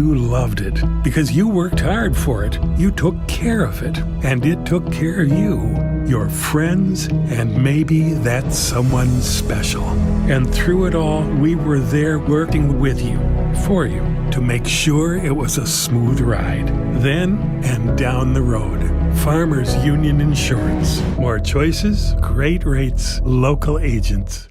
you loved it because you worked hard for it. You took care of it, and it took care of you, your friends, and maybe that someone special. And through it all, we were there working with you, for you, to make sure it was a smooth ride. Then and down the road. Farmers Union Insurance. More choices, great rates, local agents.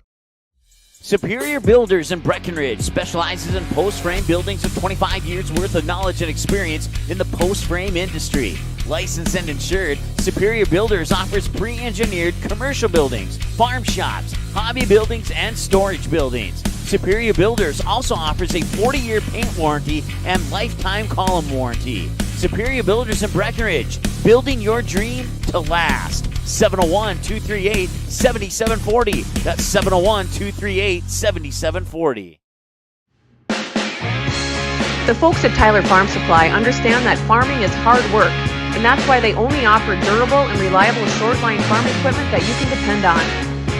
Superior Builders in Breckenridge specializes in post-frame buildings with 25 years worth of knowledge and experience in the post-frame industry. Licensed and insured, Superior Builders offers pre-engineered commercial buildings, farm shops, hobby buildings, and storage buildings. Superior Builders also offers a 40-year paint warranty and lifetime column warranty. Superior Builders in Breckenridge, building your dream to last. 701-238-7740. That's 701-238-7740. The folks at Tyler Farm Supply understand that farming is hard work, and that's why they only offer durable and reliable short-line farm equipment that you can depend on.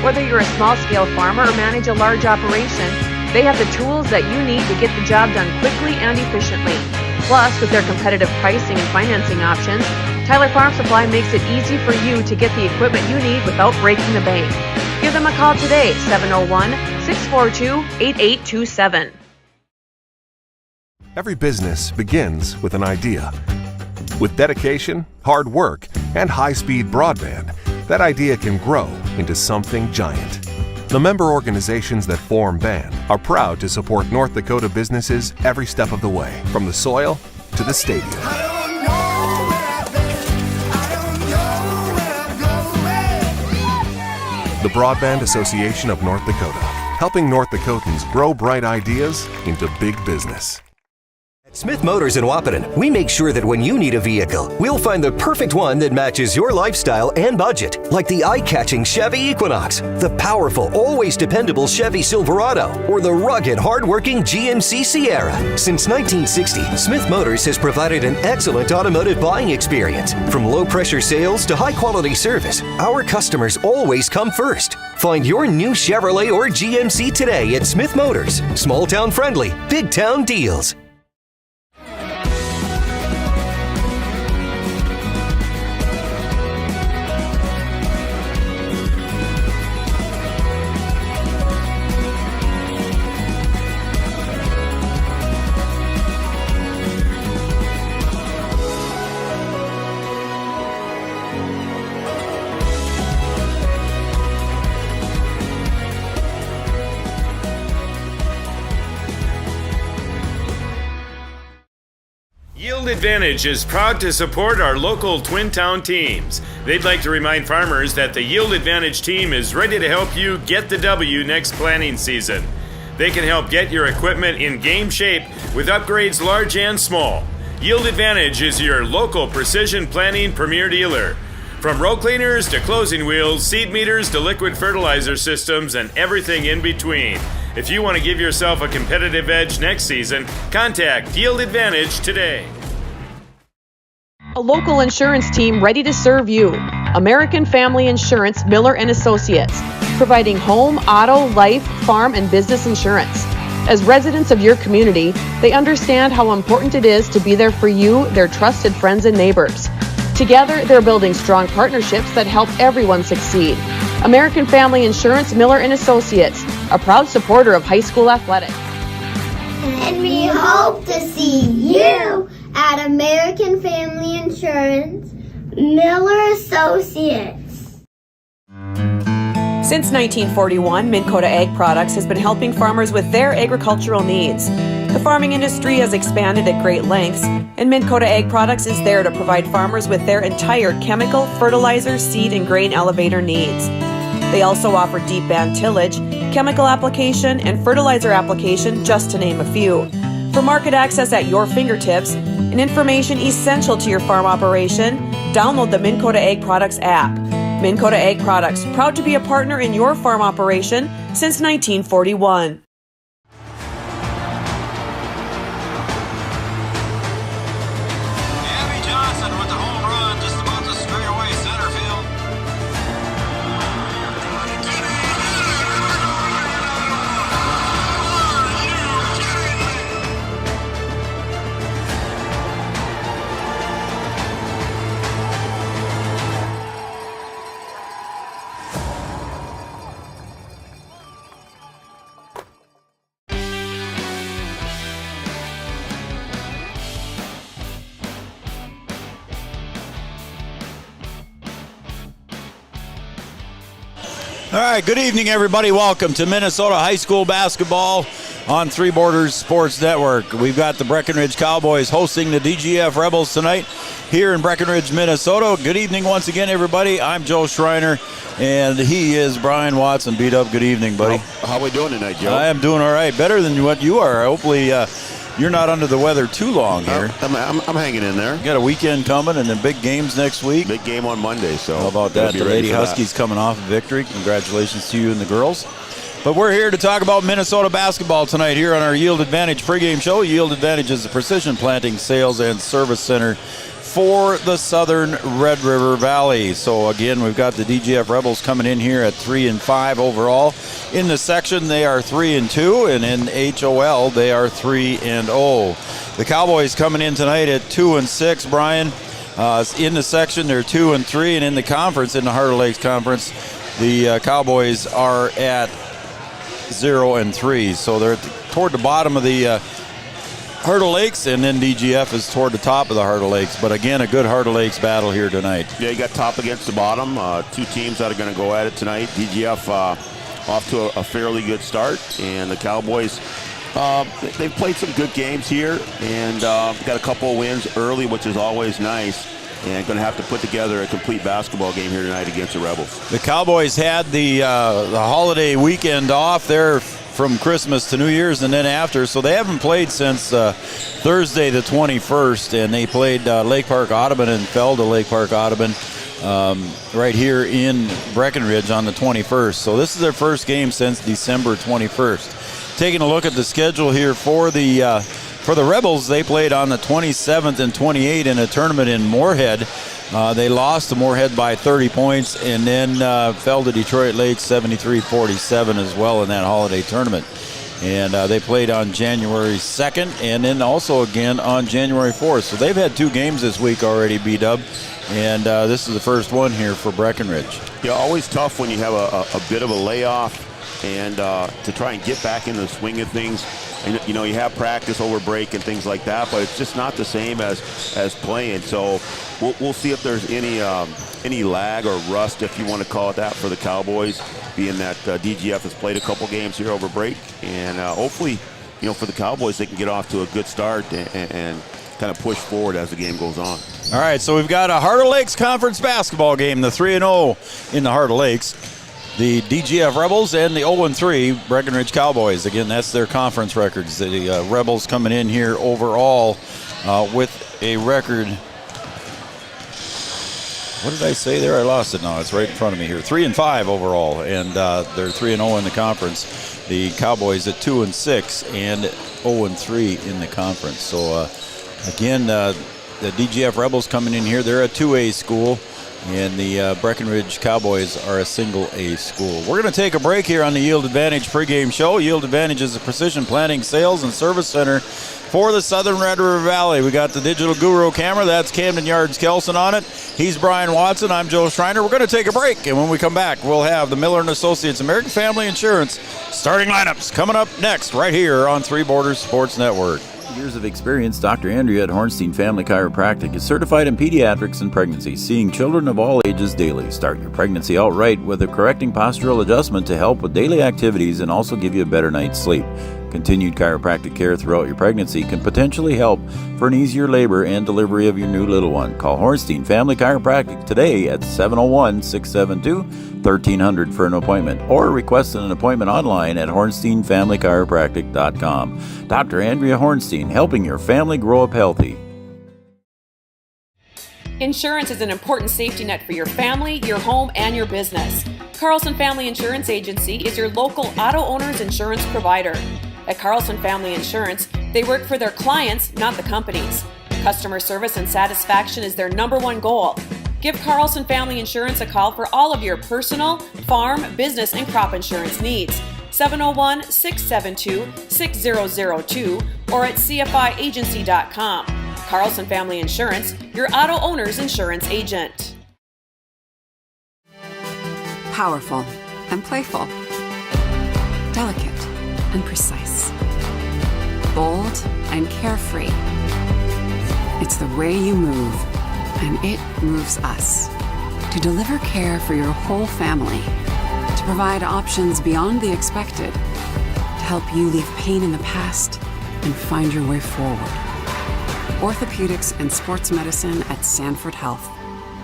Whether you're a small-scale farmer or manage a large operation, they have the tools that you need to get the job done quickly and efficiently. Plus, with their competitive pricing and financing options, Tyler Farm Supply makes it easy for you to get the equipment you need without breaking the bank. Give them a call today, 701-642-8827. Every business begins with an idea. With dedication, hard work, and high-speed broadband, that idea can grow into something giant. The member organizations that form BAND are proud to support North Dakota businesses every step of the way, from the soil to the stadium. The Broadband Association of North Dakota, helping North Dakotans grow bright ideas into big business. At Smith Motors in Wahpeton, we make sure that when you need a vehicle, we'll find the perfect one that matches your lifestyle and budget, like the eye-catching Chevy Equinox, the powerful, always dependable Chevy Silverado, or the rugged, hard-working GMC Sierra. Since 1960, Smith Motors has provided an excellent automotive buying experience. From low-pressure sales to high-quality service, our customers always come first. Find your new Chevrolet or GMC today at Smith Motors. Small-town friendly, big-town deals. Yield Advantage is proud to support our local Twin Town teams. They'd like to remind farmers that the Yield Advantage team is ready to help you get the W next planting season. They can help get your equipment in game shape with upgrades large and small. Yield Advantage is your local precision planting premier dealer. From row cleaners to closing wheels, seed meters to liquid fertilizer systems, and everything in between. If you want to give yourself a competitive edge next season, contact Yield Advantage today. A local insurance team ready to serve you. American Family Insurance, Miller & Associates, providing home, auto, life, farm, and business insurance. As residents of your community, they understand how important it is to be there for you, their trusted friends and neighbors. Together, they're building strong partnerships that help everyone succeed. American Family Insurance, Miller & Associates, a proud supporter of high school athletics. And we hope to see you at American Family Insurance, Miller Associates. Since 1941, Minn Kota Ag Products has been helping farmers with their agricultural needs. The farming industry has expanded at great lengths, and Minn Kota Ag Products is there to provide farmers with their entire chemical, fertilizer, seed, and grain elevator needs. They also offer deep band tillage, chemical application, and fertilizer application, just to name a few. For market access at your fingertips and information essential to your farm operation, download the Minn Kota Ag Products app. Minn Kota Ag Products, proud to be a partner in your farm operation since 1941. All right, good evening, everybody. Welcome to Minnesota High School basketball on Three Borders Sports Network. We've got the Breckenridge Cowboys hosting the DGF Rebels tonight here in Breckenridge, Minnesota. Good evening once again, everybody. I'm Joe Schreiner, and he is Brian Watson. Beat up. Good evening, buddy. How are we doing tonight, Joe? I am doing all right. Better than what you are. Hopefully, you're not under the weather too long here. I'm hanging in there. You got a weekend coming and then big games next week. Big game on Monday. So how about that? The Lady Huskies coming off a victory. Congratulations to you and the girls. But we're here to talk about Minnesota basketball tonight here on our Yield Advantage pregame show. Yield Advantage is the precision planting, sales, and service center for the Southern Red River Valley. So again, we've got the DGF Rebels coming in here at 3-5 overall. In the section, they are 3-2, and in HOL, they are 3-0. The Cowboys coming in tonight at 2-6. Brian, in the section, they're 2-3, and in the conference, in the Heart of Lakes Conference, the Cowboys are at 0-3. So they're toward the bottom of the Heart of Lakes, and then DGF is toward the top of the Heart of Lakes. But again, a good Heart of Lakes battle here tonight. Yeah, you got top against the bottom. Two teams that are going to go at it tonight. DGF off to a fairly good start, and the Cowboys, they've played some good games here, and got a couple of wins early, which is always nice. And going to have to put together a complete basketball game here tonight against the Rebels. The Cowboys had the holiday weekend off there from Christmas to New Year's and then after, so they haven't played since Thursday the 21st, and they played Lake Park Audubon and fell to Lake Park Audubon right here in Breckenridge on the 21st. So this is their first game since December 21st. Taking a look at the schedule here for the Rebels, they played on the 27th and 28th in a tournament in Moorhead. They lost to Moorhead by 30 points and then fell to Detroit Lake 73-47 as well in that holiday tournament. And they played on January 2nd and then also again on January 4th. So they've had two games this week already, B-Dub, and this is the first one here for Breckenridge. Yeah, always tough when you have a bit of a layoff and to try and get back into the swing of things. And, you know, you have practice over break and things like that, but it's just not the same as playing. So we'll see if there's any lag or rust, if you want to call it that, for the Cowboys, being that DGF has played a couple games here over break. And hopefully, you know, for the Cowboys, they can get off to a good start and kind of push forward as the game goes on. All right, so we've got a Heart of Lakes Conference basketball game, the 3-0 in the Heart of Lakes. The DGF Rebels and the 0-3 Breckenridge Cowboys. Again, that's their conference records. The Rebels coming in here overall with a record. What did I say there? I lost it now. It's right in front of me here. 3-5 overall, and they're 3-0 in the conference. The Cowboys at 2-6 and 0-3 in the conference. So again, the DGF Rebels coming in here. They're a 2A school. And the Breckenridge Cowboys are a single A school. We're going to take a break here on the Yield Advantage pregame show. Yield Advantage is a precision planting, sales, and service center for the Southern Red River Valley. We got the Digital Guru camera. That's Camden Yards Kelson on it. He's Brian Watson. I'm Joe Schreiner. We're going to take a break, and when we come back, we'll have the Miller & Associates American Family Insurance starting lineups coming up next right here on Three Borders Sports Network. Years of experience, Dr. Andrea at Hornstein Family Chiropractic is certified in pediatrics and pregnancy, seeing children of all ages daily. Start your pregnancy out right with a correcting postural adjustment to help with daily activities and also give you a better night's sleep. Continued chiropractic care throughout your pregnancy can potentially help for an easier labor and delivery of your new little one. Call Hornstein Family Chiropractic today at 701-672-1300 for an appointment, or request an appointment online at hornsteinfamilychiropractic.com. Dr. Andrea Hornstein, helping your family grow up healthy. Insurance is an important safety net for your family, your home, and your business. Carlson Family Insurance Agency is your local auto owner's insurance provider. At Carlson Family Insurance, they work for their clients, not the companies. Customer service and satisfaction is their number one goal. Give Carlson Family Insurance a call for all of your personal, farm, business, and crop insurance needs. 701-672-6002 or at cfiagency.com. Carlson Family Insurance, your auto owner's insurance agent. Powerful and playful. Delicate and precise. Bold and carefree. It's the way you move, and it moves us. To deliver care for your whole family, to provide options beyond the expected, to help you leave pain in the past and find your way forward. Orthopedics and sports medicine at Sanford Health.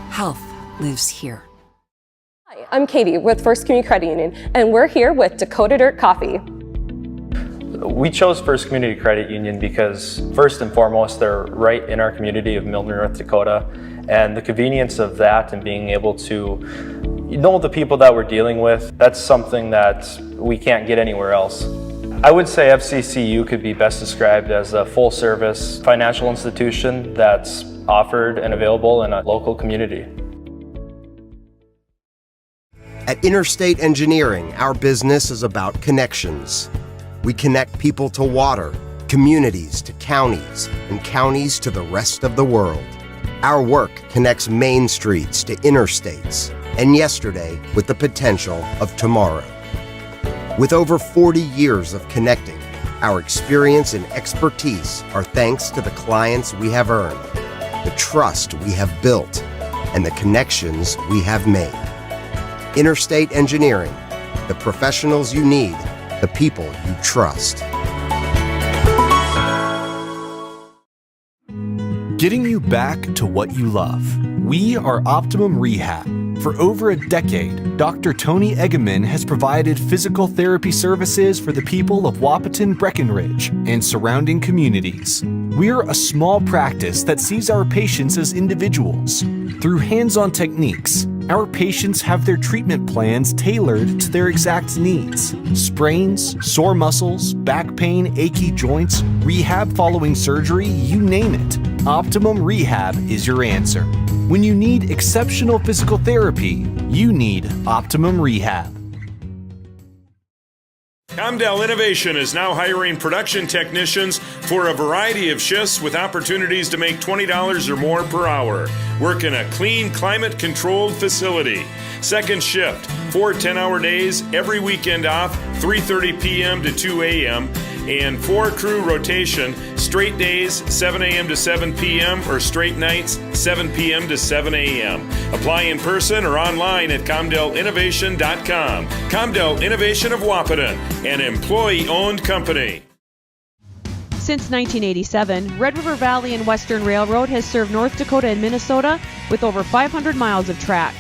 Health lives here. Hi, I'm Katie with First Community Credit Union, and we're here with Dakota Dirt Coffee. We chose First Community Credit Union because, first and foremost, they're right in our community of Milner, North Dakota, and the convenience of that and being able to know the people that we're dealing with, that's something that we can't get anywhere else. I would say FCCU could be best described as a full-service financial institution that's offered and available in a local community. At Interstate Engineering, our business is about connections. We connect people to water, communities to counties, and counties to the rest of the world. Our work connects main streets to interstates, and yesterday with the potential of tomorrow. With over 40 years of connecting, our experience and expertise are thanks to the clients we have earned, the trust we have built, and the connections we have made. Interstate Engineering, the professionals you need, the people you trust. Getting you back to what you love. We are Optimum Rehab. For over a decade, Dr. Tony Egeman has provided physical therapy services for the people of Wahpeton, Breckenridge, and surrounding communities. We're a small practice that sees our patients as individuals. Through hands-on techniques, our patients have their treatment plans tailored to their exact needs. Sprains, sore muscles, back pain, achy joints, rehab following surgery, you name it. Optimum Rehab is your answer. When you need exceptional physical therapy, you need Optimum Rehab. Comdell Innovation is now hiring production technicians for a variety of shifts with opportunities to make $20 or more per hour. Work in a clean, climate-controlled facility. Second shift, 4 10-hour days, every weekend off, 3:30 p.m. to 2 a.m., and 4-crew rotation, straight days, 7 a.m. to 7 p.m., or straight nights, 7 p.m. to 7 a.m. Apply in person or online at ComdellInnovation.com. Comdell Innovation of Wahpeton, an employee-owned company. Since 1987, Red River Valley and Western Railroad has served North Dakota and Minnesota with over 500 miles of track.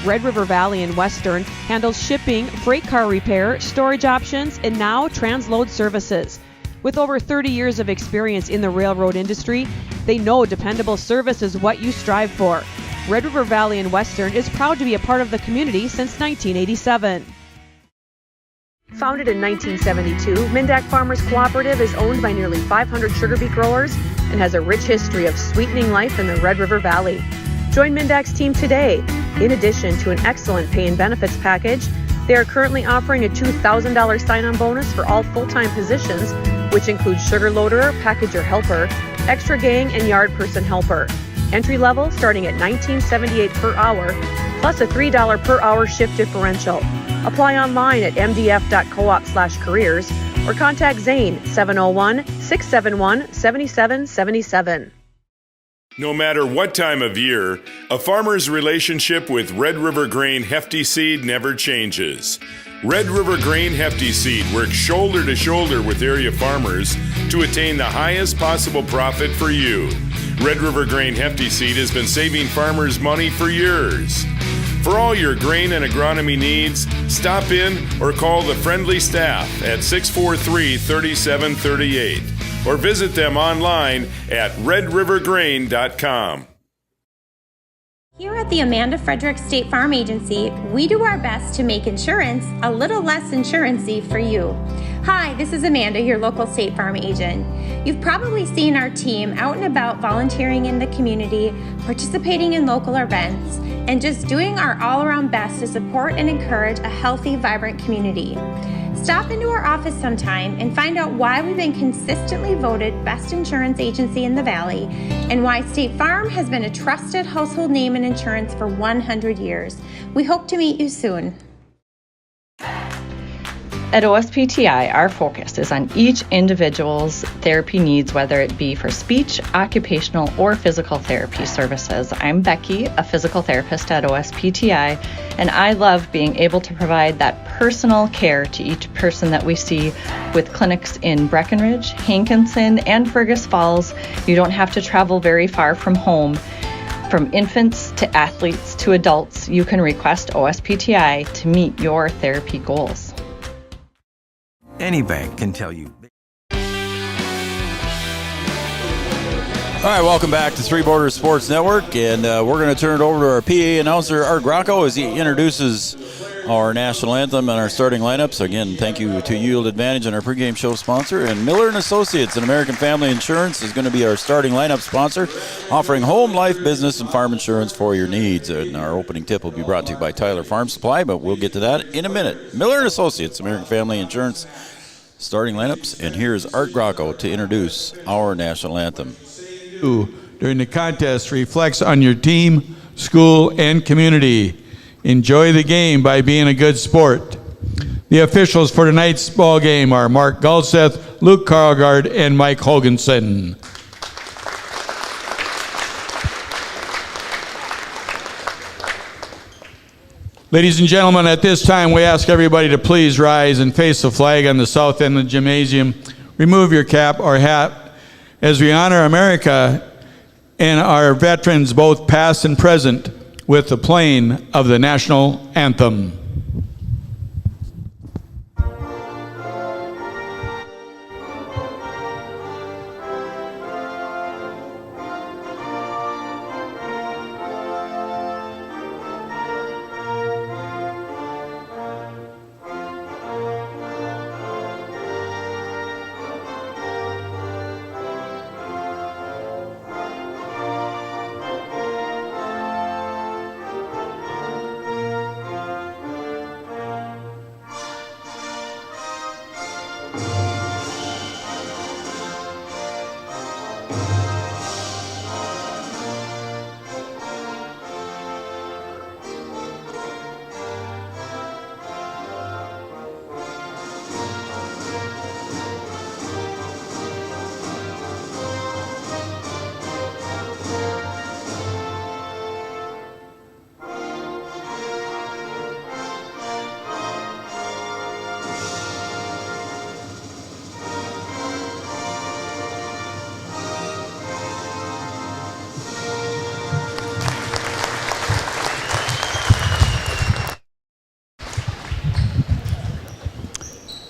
Red River Valley and Western handles shipping, freight car repair, storage options, and now transload services. With over 30 years of experience in the railroad industry, they know dependable service is what you strive for. Red River Valley and Western is proud to be a part of the community since 1987. Founded in 1972, Mindak Farmers Cooperative is owned by nearly 500 sugar beet growers and has a rich history of sweetening life in the Red River Valley. Join Mindak's team today. In addition to an excellent pay and benefits package, they are currently offering a $2,000 sign-on bonus for all full-time positions, which includes sugar loader, packager helper, extra gang, and yard person helper. Entry level starting at $19.78 per hour, plus a $3 per hour shift differential. Apply online at mdf.coop/careers or contact Zane 701-671-7777. No matter what time of year, a farmer's relationship with Red River Grain Hefty Seed never changes. Red River Grain Hefty Seed works shoulder to shoulder with area farmers to attain the highest possible profit for you. Red River Grain Hefty Seed has been saving farmers money for years. For all your grain and agronomy needs, stop in or call the friendly staff at 643-3738 or visit them online at redrivergrain.com. Here at the Amanda Frederick State Farm Agency, we do our best to make insurance a little less insurance-y for you. Hi, this is Amanda, your local State Farm agent. You've probably seen our team out and about volunteering in the community, participating in local events, and just doing our all-around best to support and encourage a healthy, vibrant community. Stop into our office sometime and find out why we've been consistently voted best insurance agency in the Valley and why State Farm has been a trusted household name in insurance for 100 years. We hope to meet you soon. At OSPTI, our focus is on each individual's therapy needs, whether it be for speech, occupational, or physical therapy services. I'm Becky, a physical therapist at OSPTI, and I love being able to provide that personal care to each person that we see with clinics in Breckenridge, Hankinson, and Fergus Falls. You don't have to travel very far from home. From infants to athletes to adults, you can request OSPTI to meet your therapy goals. Any bank can tell you. All right, welcome back to Three Borders Sports Network, and we're going to turn it over to our PA announcer, Art Grocko, as he introduces our national anthem and our starting lineups. Again, thank you to Yield Advantage and our pregame show sponsor. And Miller & Associates and American Family Insurance is going to be our starting lineup sponsor, offering home, life, business, and farm insurance for your needs. And our opening tip will be brought to you by Tyler Farm Supply, but we'll get to that in a minute. Miller & Associates, American Family Insurance, starting lineups. And here's Art Grocko to introduce our national anthem. During the contest reflects on your team, school, and community. Enjoy the game by being a good sport. The officials for tonight's ball game are Mark Gulseth, Luke Karlgaard, and Mike Hoganson. Ladies and gentlemen, at this time we ask everybody to please rise and face the flag on the south end of the gymnasium. Remove your cap or hat as we honor America and our veterans, both past and present, with the playing of the national anthem.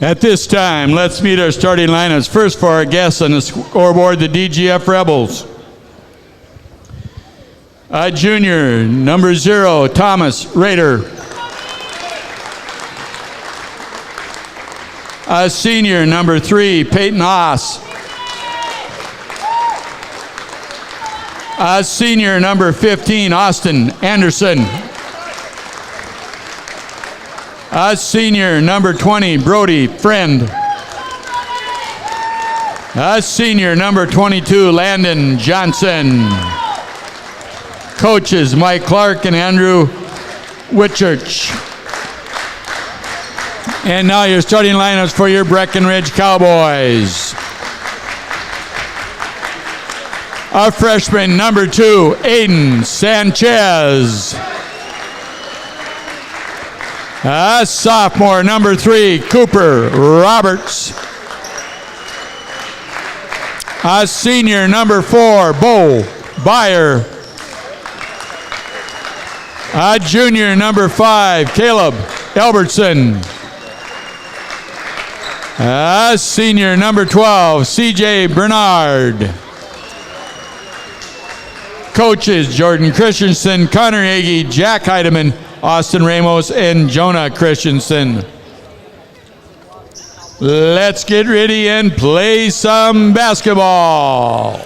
At this time, let's meet our starting lineups. First for our guests on the scoreboard, the DGF Rebels. Junior, number 0, Thomas Rader. Senior, number 3, Peyton Haas. Senior, number 15, Austin Anderson. Senior, number 20, Brody Friend. Senior, number 22, Landon Johnson. Coaches, Mike Clark and Andrew Whitchurch. And now your starting lineups for your Breckenridge Cowboys. Our freshman, number 2, Aiden Sanchez. Sophomore, number 3, Cooper Roberts. Senior, number 4, Bo Byer. Junior, number 5, Caleb Albertson. Senior, number 12, CJ Bernard. Coaches, Jordan Christensen, Connor Agee, Jack Heidemann, Austin Ramos, and Jonah Christensen. Let's get ready and play some basketball.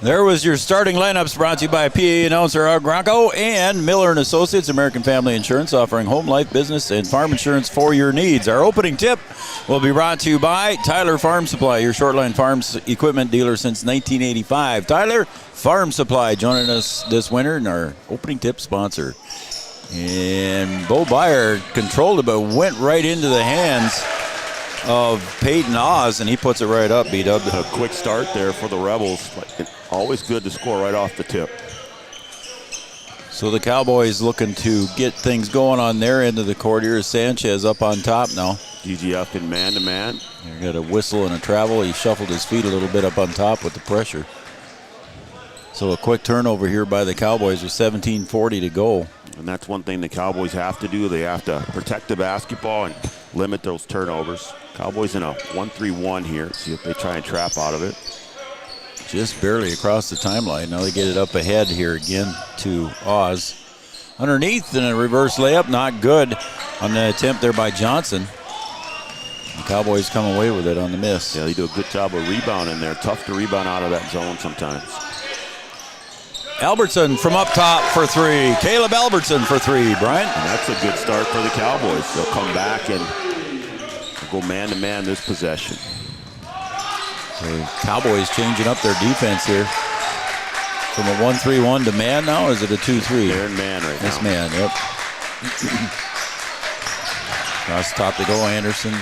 There was your starting lineups brought to you by PA announcer Art Grocko and Miller & Associates, American Family Insurance, offering home, life, business, and farm insurance for your needs. Our opening tip will be brought to you by Tyler Farm Supply, your Shortline Farms equipment dealer since 1985. Tyler Farm Supply joining us this winter and our opening tip sponsor. And Bo Byer controlled it, but went right into the hands of Peyton Oz, and he puts it right up, B-Dub. A quick start there for the Rebels. Always good to score right off the tip. So the Cowboys looking to get things going on their end of the court here. Sanchez up on top now. DGF in man-to-man. He got a whistle and a travel. He shuffled his feet a little bit up on top with the pressure. So a quick turnover here by the Cowboys with 17:40 to go. And that's one thing the Cowboys have to do. They have to protect the basketball and limit those turnovers. Cowboys in a 1-3-1 here. See if they try and trap out of it. Just barely across the timeline. Now they get it up ahead here again to Oz. Underneath and a reverse layup, not good on the attempt there by Johnson. The Cowboys come away with it on the miss. Yeah, they do a good job of rebounding there. Tough to rebound out of that zone sometimes. Albertson from up top for three. Caleb Albertson for three, Brian. And that's a good start for the Cowboys. They'll come back and go man-to-man this possession. So Cowboys changing up their defense here. From a 1-3-1 to man now, or is it a 2-3? They're in man right now. It's man, yep. Across the top to go, Anderson.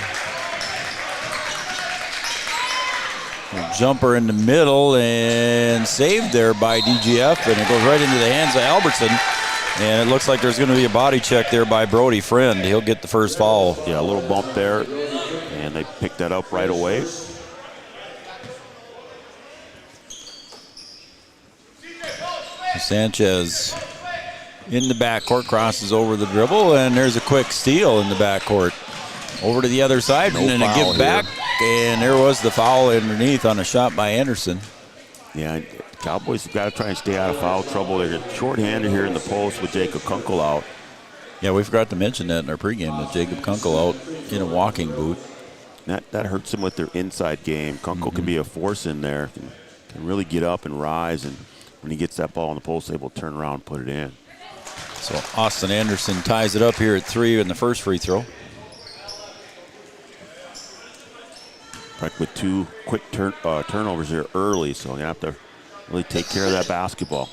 Jumper in the middle and saved there by DGF, and it goes right into the hands of Albertson. And it looks like there's going to be a body check there by Brody Friend. He'll get the first foul. Yeah, a little bump there, and they picked that up right away. Sanchez in the backcourt, crosses over the dribble, and there's a quick steal in the backcourt. Over to the other side, and then a give back, and there was the foul underneath on a shot by Anderson. Yeah, Cowboys have got to try and stay out of foul trouble. They're short-handed here in the post with Jacob Kunkel out. Yeah, we forgot to mention that in our pregame with Jacob Kunkel out in a walking boot. That hurts them with their inside game. Kunkel can be a force in there, can really get up and rise, and when he gets that ball in the post, able to turn around and put it in. So Austin Anderson ties it up here at 3 in the first free throw. Right, with two quick turnovers here early, so you have to really take care of that basketball.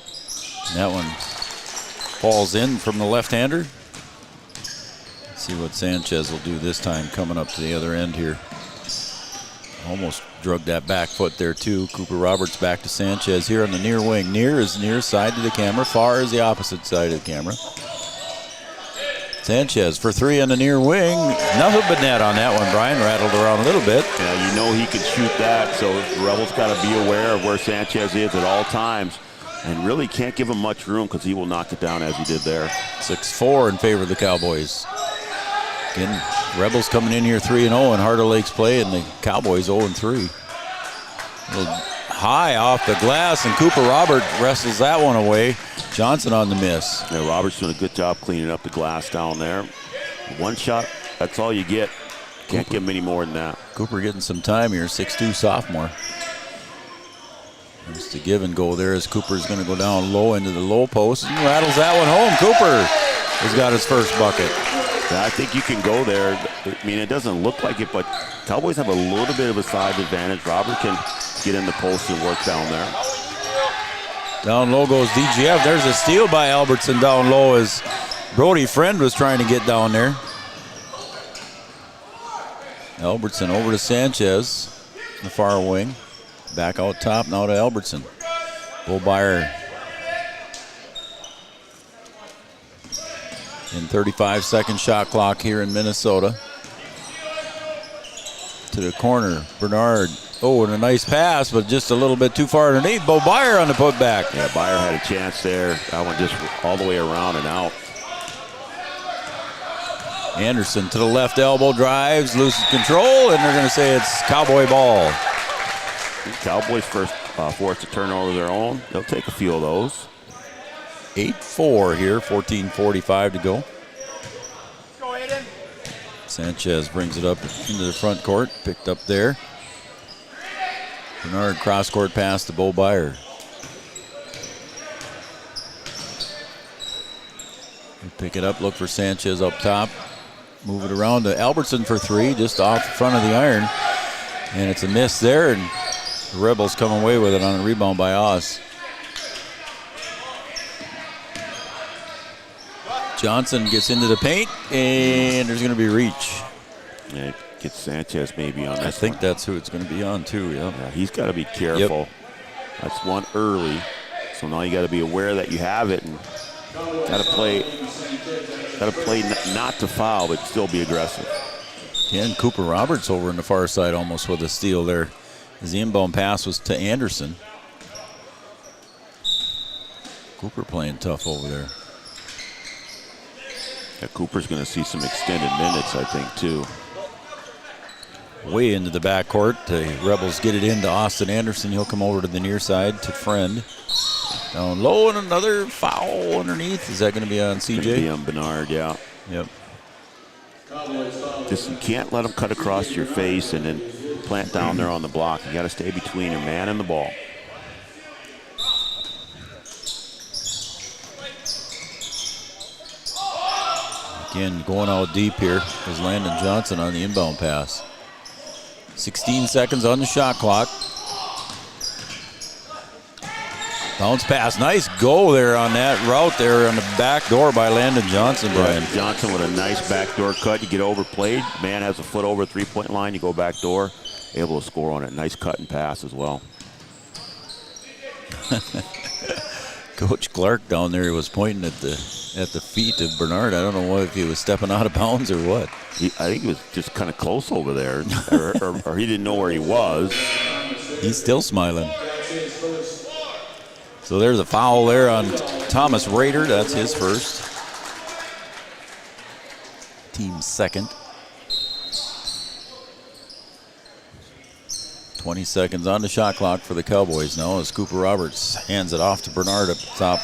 And that one falls in from the left-hander. Let's see what Sanchez will do this time coming up to the other end here. Almost drug that back foot there too. Cooper Roberts back to Sanchez here on the near wing. Near is near side to the camera. Far is the opposite side of the camera. Sanchez for 3 on the near wing. Nothing but net on that one, Brian. Rattled around a little bit. Yeah, you know he can shoot that, so the Rebels got to be aware of where Sanchez is at all times. And really can't give him much room because he will knock it down as he did there. 6-4 in favor of the Cowboys. Again, Rebels coming in here 3-0 in Heart of Lakes play, and the Cowboys 0-3. High off the glass, and Cooper Robert wrestles that one away. Johnson on the miss. Yeah, Robert's doing a good job cleaning up the glass down there. One shot, that's all you get. Can't give him any more than that. Cooper getting some time here, 6'2" sophomore. There's the give and go there as Cooper's going to go down low into the low post and rattles that one home. Cooper has got his first bucket. Yeah, I think you can go there. I mean, it doesn't look like it, but Cowboys have a little bit of a size advantage. Robert can get in the post and work down there. Down low goes DGF. There's a steal by Albertson down low as Brody Friend was trying to get down there. Albertson over to Sanchez, the far wing. Back out top now to Albertson. Bullbyer in 35-second shot clock here in Minnesota. To the corner, Bernard. Oh, and a nice pass, but just a little bit too far underneath. Bo Byer on the putback. Yeah, Byer had a chance there. That one just all the way around and out. Anderson to the left elbow, drives, loses control, and they're going to say it's Cowboy ball. Cowboys first forced to turn over their own. They'll take a few of those. 8-4 here, 14:45 to go. Sanchez brings it up into the front court, picked up there. Bernard cross-court pass to Bo Byer. Pick it up, look for Sanchez up top. Move it around to Albertson for 3, just off the front of the iron. And it's a miss there, and the Rebels come away with it on a rebound by Oz. Johnson gets into the paint, and there's going to be reach. Yeah, think it's Sanchez maybe on this I think one. that's who it's going to be on too, yeah. He's got to be careful. Yep. That's one early. So now you got to be aware that you have it and got to play not to foul, but still be aggressive. Again, Cooper Roberts over in the far side almost with a steal there as the inbound pass was to Anderson. Cooper playing tough over there. Yeah, Cooper's going to see some extended minutes, I think, too. Way into the backcourt. The Rebels get it into Austin Anderson. He'll come over to the near side to Friend. Down low and another foul underneath. Is that going to be on CJ? It's going to be on Bernard, yeah. Yep. Just you can't let him cut across your face and then plant down there on the block. You got to stay between your man and the ball. Again, going out deep here is Landon Johnson on the inbound pass. 16 seconds on the shot clock. Bounce pass. Nice go there on that route there on the back door by Landon Johnson, Brian. Yeah, Johnson with a nice backdoor cut. You get overplayed. Man has a foot over 3-point line. You go back door. Able to score on it. Nice cut and pass as well. Coach Clark down there was pointing at the feet of Bernard. I don't know if he was stepping out of bounds or what. I think he was just kind of close over there, or he didn't know where he was. He's still smiling. So there's a foul there on Thomas Rader. That's his first. Team's second. 20 seconds on the shot clock for the Cowboys now as Cooper Roberts hands it off to Bernard up top.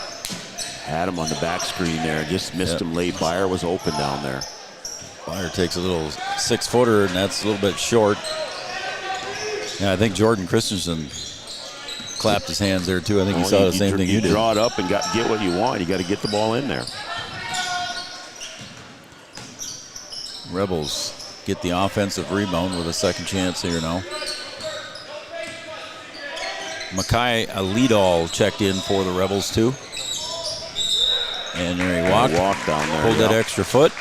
Had him on the back screen there. Just missed him late. Byer was open down there. Byer takes a little 6-footer, and that's a little bit short. Yeah, I think Jordan Christensen clapped his hands there, too. I think he saw the same thing you did. You draw it up and get what you want. You got to get the ball in there. Rebels get the offensive rebound with a second chance here now. Makai Alidal checked in for the Rebels, too. And there he walked. Walked down there. Pulled that extra foot.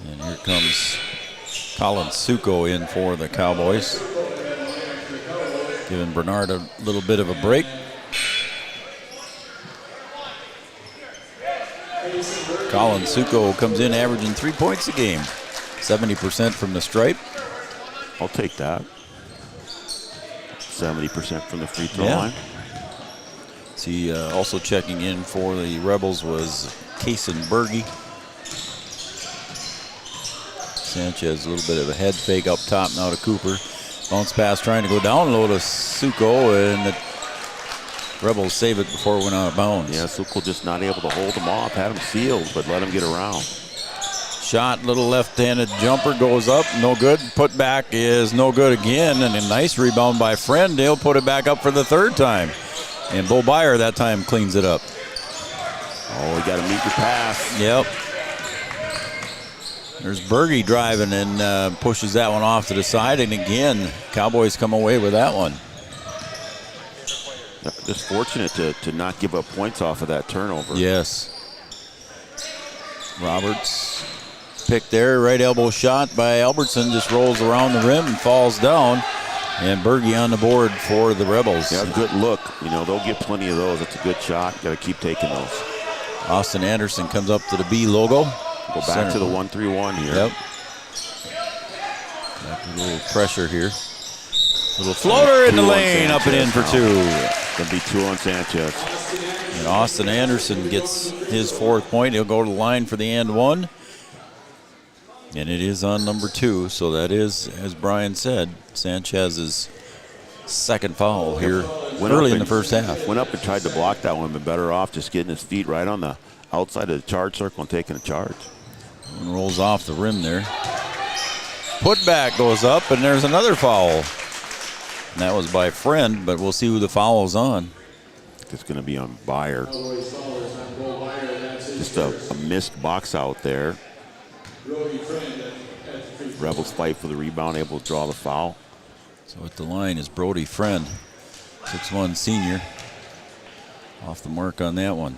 And here comes Colin Suko in for the Cowboys. Giving Bernard a little bit of a break. Colin Suko comes in averaging 3 points a game. 70% from the stripe. I'll take that. 70% from the free throw line. See, also checking in for the Rebels was Kaysen Berge. Sanchez, a little bit of a head fake up top now to Cooper. Bounce pass trying to go down low to Suko, and the Rebels save it before it went out of bounds. Yeah, Suko just not able to hold him off. Had him sealed, but let him get around. Shot, little left-handed jumper goes up, no good. Put back is no good again, and a nice rebound by Friend. They'll put it back up for the third time. And Bo Byer that time cleans it up. Oh, we got to meet the pass. Yep. There's Berge driving and pushes that one off to the side. And again, Cowboys come away with that one. Just fortunate to not give up points off of that turnover. Yes. Roberts picked there. Right elbow shot by Albertson. Just rolls around the rim and falls down. And Berge on the board for the Rebels. Yeah, good look. You know, they'll get plenty of those. It's a good shot. Got to keep taking those. Austin Anderson comes up to the B logo. Go back to the 1-3-1 here. Yep. Got a little pressure here. Little floater in the lane, up and in for two. Gonna be two on Sanchez. And Austin Anderson gets his fourth point. He'll go to the line for the and one. And it is on number two, so that is, as Brian said, Sanchez's second foul here early in the first half. Went up and tried to block that one, but better off just getting his feet right on the outside of the charge circle and taking a charge. And rolls off the rim there. Putback goes up, and there's another foul. And that was by Friend, but we'll see who the foul is on. It's going to be on Byer. Just a missed box out there. Rebels fight for the rebound, able to draw the foul. So at the line is Brody Friend, 6'1" senior. Off the mark on that one.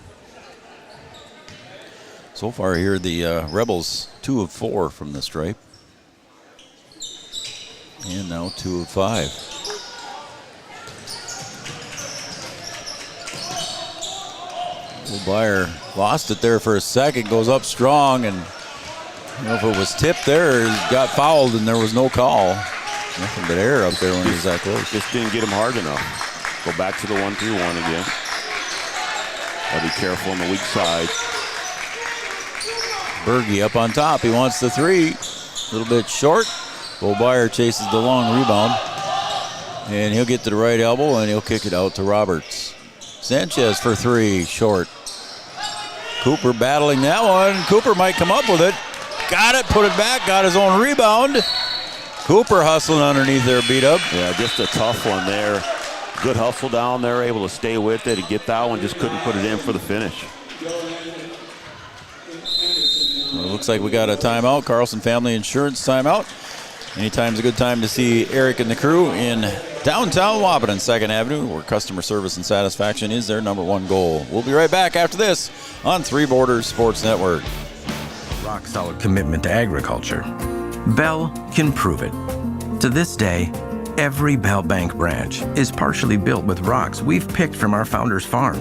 So far here, the Rebels 2 of 4 from the stripe. And now 2 of 5. Beyer lost it there for a second, goes up strong, and I don't know if it was tipped there or he got fouled and there was no call. Nothing but air up there when he was that close. Just didn't get him hard enough. Go back to the 1-3-1 again. Gotta be careful on the weak side. Berge up on top. He wants the 3. A little bit short. Beyer chases the long rebound. And he'll get to the right elbow and he'll kick it out to Roberts. Sanchez for 3, short. Cooper battling that one. Cooper might come up with it. Got it, put it back, got his own rebound. Cooper hustling underneath there, beat up. Yeah, just a tough one there. Good hustle down there, able to stay with it and get that one, just couldn't put it in for the finish. Well, it looks like we got a timeout, Carlson Family Insurance timeout. Anytime's a good time to see Eric and the crew in downtown Wapaton, 2nd Avenue, where customer service and satisfaction is their #1 goal. We'll be right back after this on Three Borders Sports Network. Rock solid commitment to agriculture. Bell can prove it. To this day, every Bell Bank branch is partially built with rocks we've picked from our founder's farm.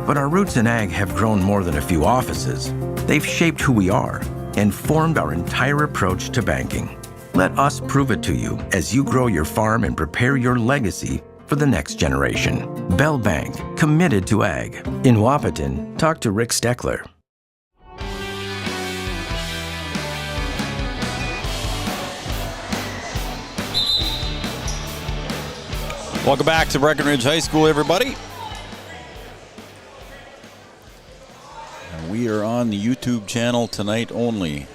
But our roots in ag have grown more than a few offices. They've shaped who we are and formed our entire approach to banking. Let us prove it to you as you grow your farm and prepare your legacy for the next generation. Bell Bank, committed to ag. In Wapaton, talk to Rick Steckler. Welcome back to Breckenridge High School, everybody. And we are on the YouTube channel tonight only.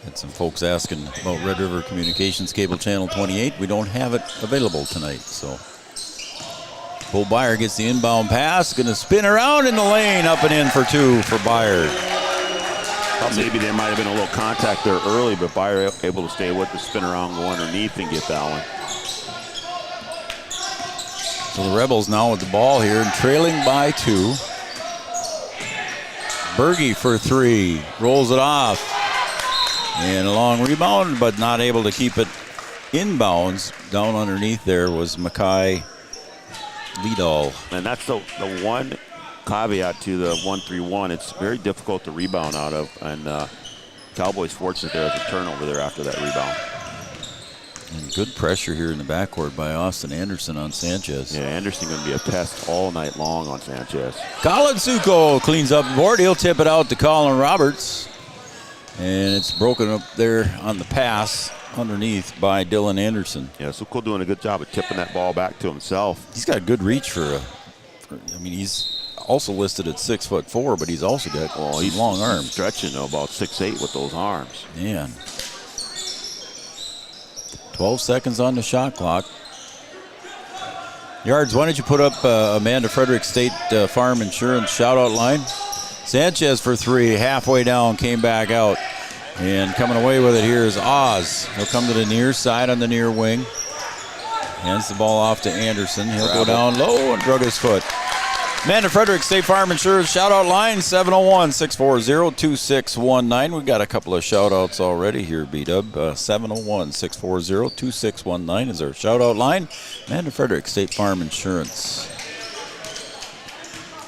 Had some folks asking about Red River Communications Cable Channel 28. We don't have it available tonight, so. Beyer gets the inbound pass, gonna spin around in the lane, up and in for 2 for Beyer. Thought maybe there might have been a little contact there early, but Beyer able to stay with the spin around, go underneath and get that one. So the Rebels now with the ball here and trailing by 2. Berge for 3, rolls it off. And a long rebound, but not able to keep it inbounds. Down underneath there was Mackay Liedall. And that's the one caveat to the 1-3-1. It's very difficult to rebound out of, and Cowboys fortunate there as a turnover there after that rebound. And good pressure here in the backcourt by Austin Anderson on Sanchez. Yeah, Anderson going to be a pest all night long on Sanchez. Colin Suko cleans up the board. He'll tip it out to Colin Roberts. And it's broken up there on the pass underneath by Dylan Anderson. Yeah, Suko doing a good job of tipping that ball back to himself. He's got good reach for he's also listed at 6'4", but he's also got he's long arms. He's stretching about 6'8" with those arms. Man. 12 seconds on the shot clock. Yards, why don't you put up Amanda Frederick State Farm Insurance shout-out line? Sanchez for 3, halfway down, came back out. And coming away with it here is Oz. He'll come to the near side on the near wing. Hands the ball off to Anderson. He'll go down low and drug his foot. Amanda Frederick State Farm Insurance shout-out line, 701-640-2619. We got a couple of shout-outs already here, B-Dub. 701-640-2619 is our shout-out line. Amanda Frederick State Farm Insurance.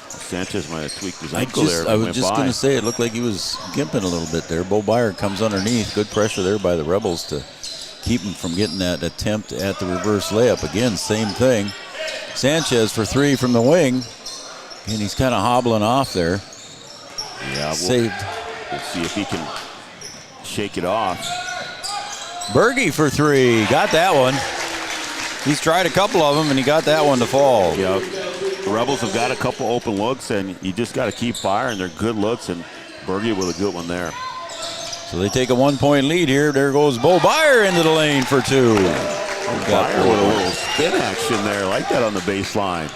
Sanchez might have tweaked his ankle there. I was just going to say, it looked like he was gimping a little bit there. Beyer comes underneath. Good pressure there by the Rebels to keep him from getting that attempt at the reverse layup. Again, same thing. Sanchez for 3 from the wing. And he's kind of hobbling off there. Yeah, saved. We'll see if he can shake it off. Berge for 3. Got that one. He's tried a couple of them, and he got that one to fall. Yeah. The Rebels have got a couple open looks, and you just got to keep firing. They're good looks, and Berge with a good one there. So they take a 1-point lead here. There goes Beyer into the lane for 2. Beyer with a little spin action there. Like that on the baseline.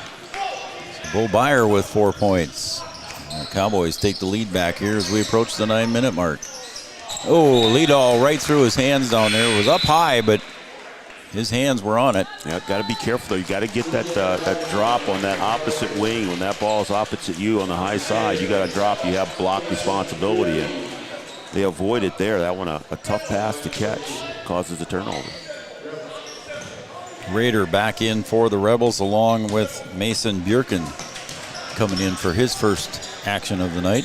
So Beyer with 4 points. The Cowboys take the lead back here as we approach the 9-minute mark. Oh, Liedall right through his hands down there. It was up high, but his hands were on it. Yeah, got to be careful, though. You got to get that drop on that opposite wing. When that ball is opposite you on the high side, you got to drop. You have block responsibility, and they avoid it there. That one, a tough pass to catch, causes a turnover. Rader back in for the Rebels, along with Mason Bjorken coming in for his first action of the night.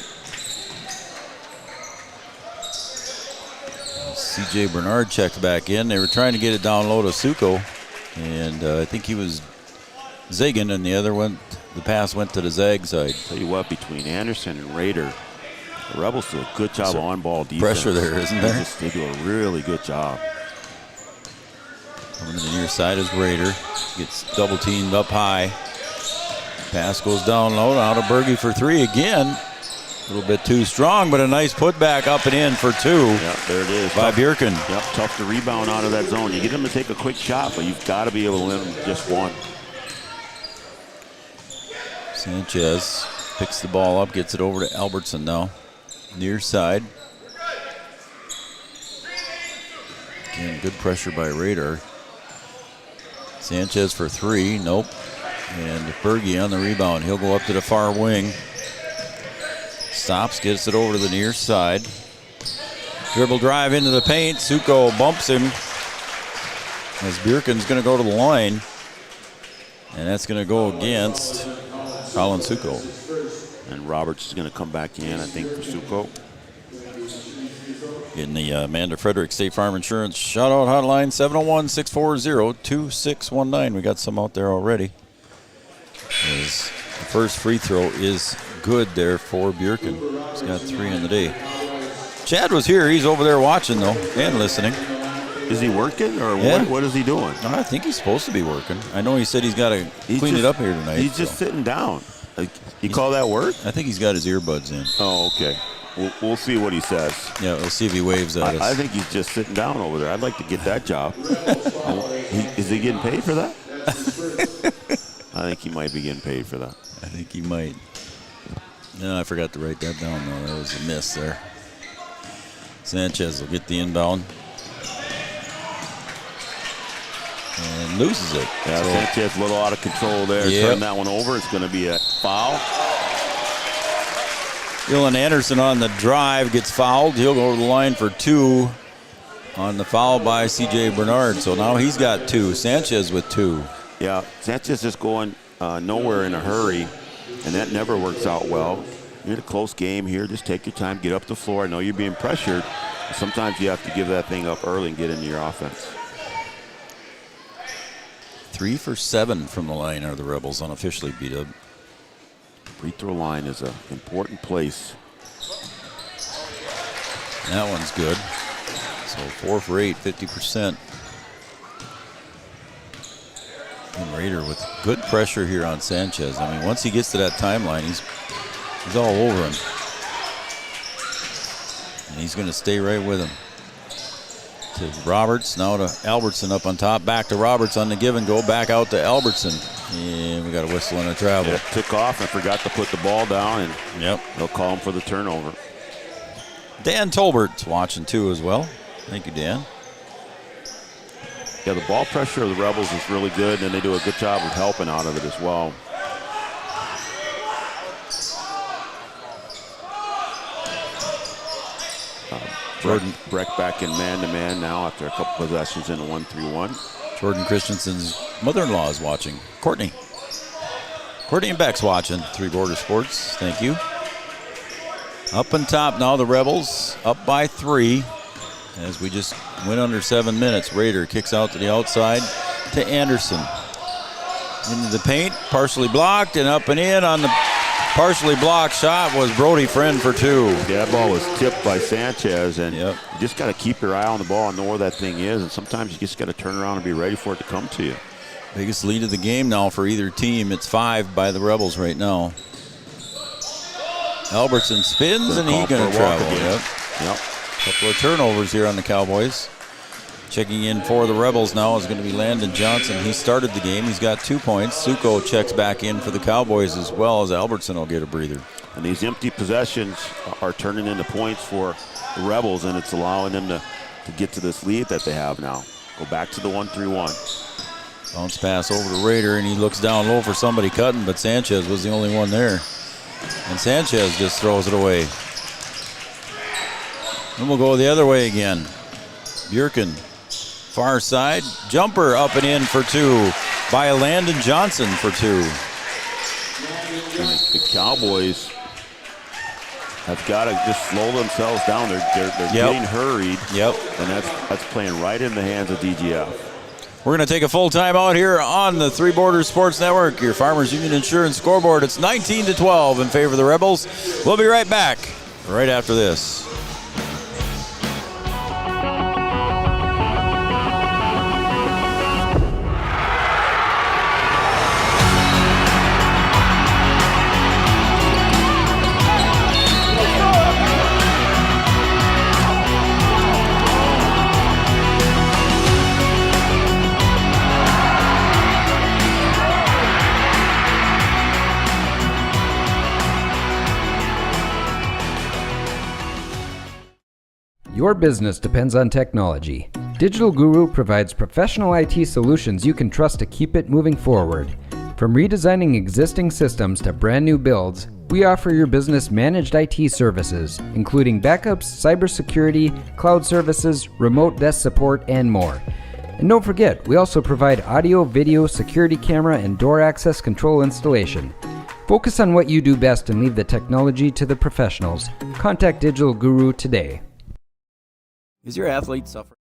C.J. Bernard checked back in. They were trying to get it down low to Suko, and I think he was zigging, and the pass went to the Zag side. Tell you what, between Anderson and Rader, the Rebels do a good job of on-ball defense. Pressure there, isn't there? They do a really good job. Coming to the near side is Rader. Gets double teamed up high. Pass goes down low. Now to Berge for three again. A little bit too strong, but a nice putback up and in for two. Yep, there it is. By Bjorken. Yep, tough to rebound out of that zone. You get them to take a quick shot, but you've got to be able to limit just one. Sanchez picks the ball up, gets it over to Albertson now. Near side. Again, good pressure by Rader. Sanchez for three, nope. And Berge on the rebound. He'll go up to the far wing. Stops, gets it over to the near side. Dribble drive into the paint. Suko bumps him as Bjorken's going to go to the line. And that's going to go against Colin Suko. And Roberts is going to come back in, I think, for Suko. In the Amanda Frederick State Farm Insurance shout-out hotline, 701-640-2619. We got some out there already. As the first free throw is good there for Bjorken. He's got three in the day. Chad was here. He's over there watching, though, and listening. Is he working, or Yeah. what is he doing? No, I think he's supposed to be working. I know he said he's got to clean it up here tonight. He's just sitting down. You call that work? I think he's got his earbuds in. Oh, okay. We'll see what he says. Yeah, we'll see if he waves at us. I think he's just sitting down over there. I'd like to get that job. Is he getting paid for that? I think he might be getting paid for that. I think he might. No, I forgot to write that down, though. That was a miss there. Sanchez will get the inbound. And loses it. Yeah, Sanchez a little out of control there. Yep. Turn that one over. It's going to be a foul. Dylan Anderson on the drive gets fouled. He'll go to the line for two on the foul by C.J. Bernard. So now he's got two. Sanchez with two. Yeah, Sanchez is going nowhere in a hurry, and that never works out well. You're in a close game here. Just take your time, get up the floor. I know you're being pressured. Sometimes you have to give that thing up early and get into your offense. 3 for 7 from the line are the Rebels unofficially beat up. Free throw line is an important place. That one's good. So 4 for 8, 50%. And Rader with good pressure here on Sanchez. I mean, once he gets to that timeline, he's all over him. And he's going to stay right with him. To Roberts, now to Albertson up on top. Back to Roberts on the give and go. Back out to Albertson. And we got a whistle and a travel. Yeah, took off and forgot to put the ball down, and yep, they'll call him for the turnover. Dan Tolbert's watching too as well. Thank you, Dan. Yeah, the ball pressure of the Rebels is really good, and they do a good job of helping out of it as well. Jordan Breck back in man-to-man now after a couple possessions in a 1-3-1. Jordan Christensen's mother-in-law is watching. Courtney and Beck's watching. Three Border Sports. Thank you. Up on top now, the Rebels up by 3. As we just went under 7 minutes, Rader kicks out to the outside to Anderson. Into the paint, partially blocked, and up and in on the partially blocked shot was Brody Friend for 2. Yeah, that ball was tipped by Sanchez, and you just got to keep your eye on the ball and know where that thing is, and sometimes you just got to turn around and be ready for it to come to you. Biggest lead of the game now for either team. It's 5 by the Rebels right now. Albertson spins, and he's going to travel. Yep. Couple of turnovers here on the Cowboys. Checking in for the Rebels now is going to be Landon Johnson. He started the game. He's got 2 points. Suko checks back in for the Cowboys as well, as Albertson will get a breather. And these empty possessions are turning into points for the Rebels, and it's allowing them to get to this lead that they have now. Go back to the 1-3-1. Bounce pass over to Rader, and he looks down low for somebody cutting, but Sanchez was the only one there. And Sanchez just throws it away. Then we'll go the other way again. Bjerken, far side, jumper up and in for 2 by Landon Johnson for 2. And the Cowboys have got to just slow themselves down. They're getting hurried. Yep. And that's playing right in the hands of DGF. We're going to take a full timeout here on the Three Borders Sports Network, your Farmers Union Insurance scoreboard. It's 19-12 in favor of the Rebels. We'll be right back right after this. Your business depends on technology. Digital Guru provides professional IT solutions you can trust to keep it moving forward. From redesigning existing systems to brand new builds, we offer your business managed IT services, including backups, cybersecurity, cloud services, remote desk support, and more. And don't forget, we also provide audio, video, security camera, and door access control installation. Focus on what you do best and leave the technology to the professionals. Contact Digital Guru today. Is your athlete suffering?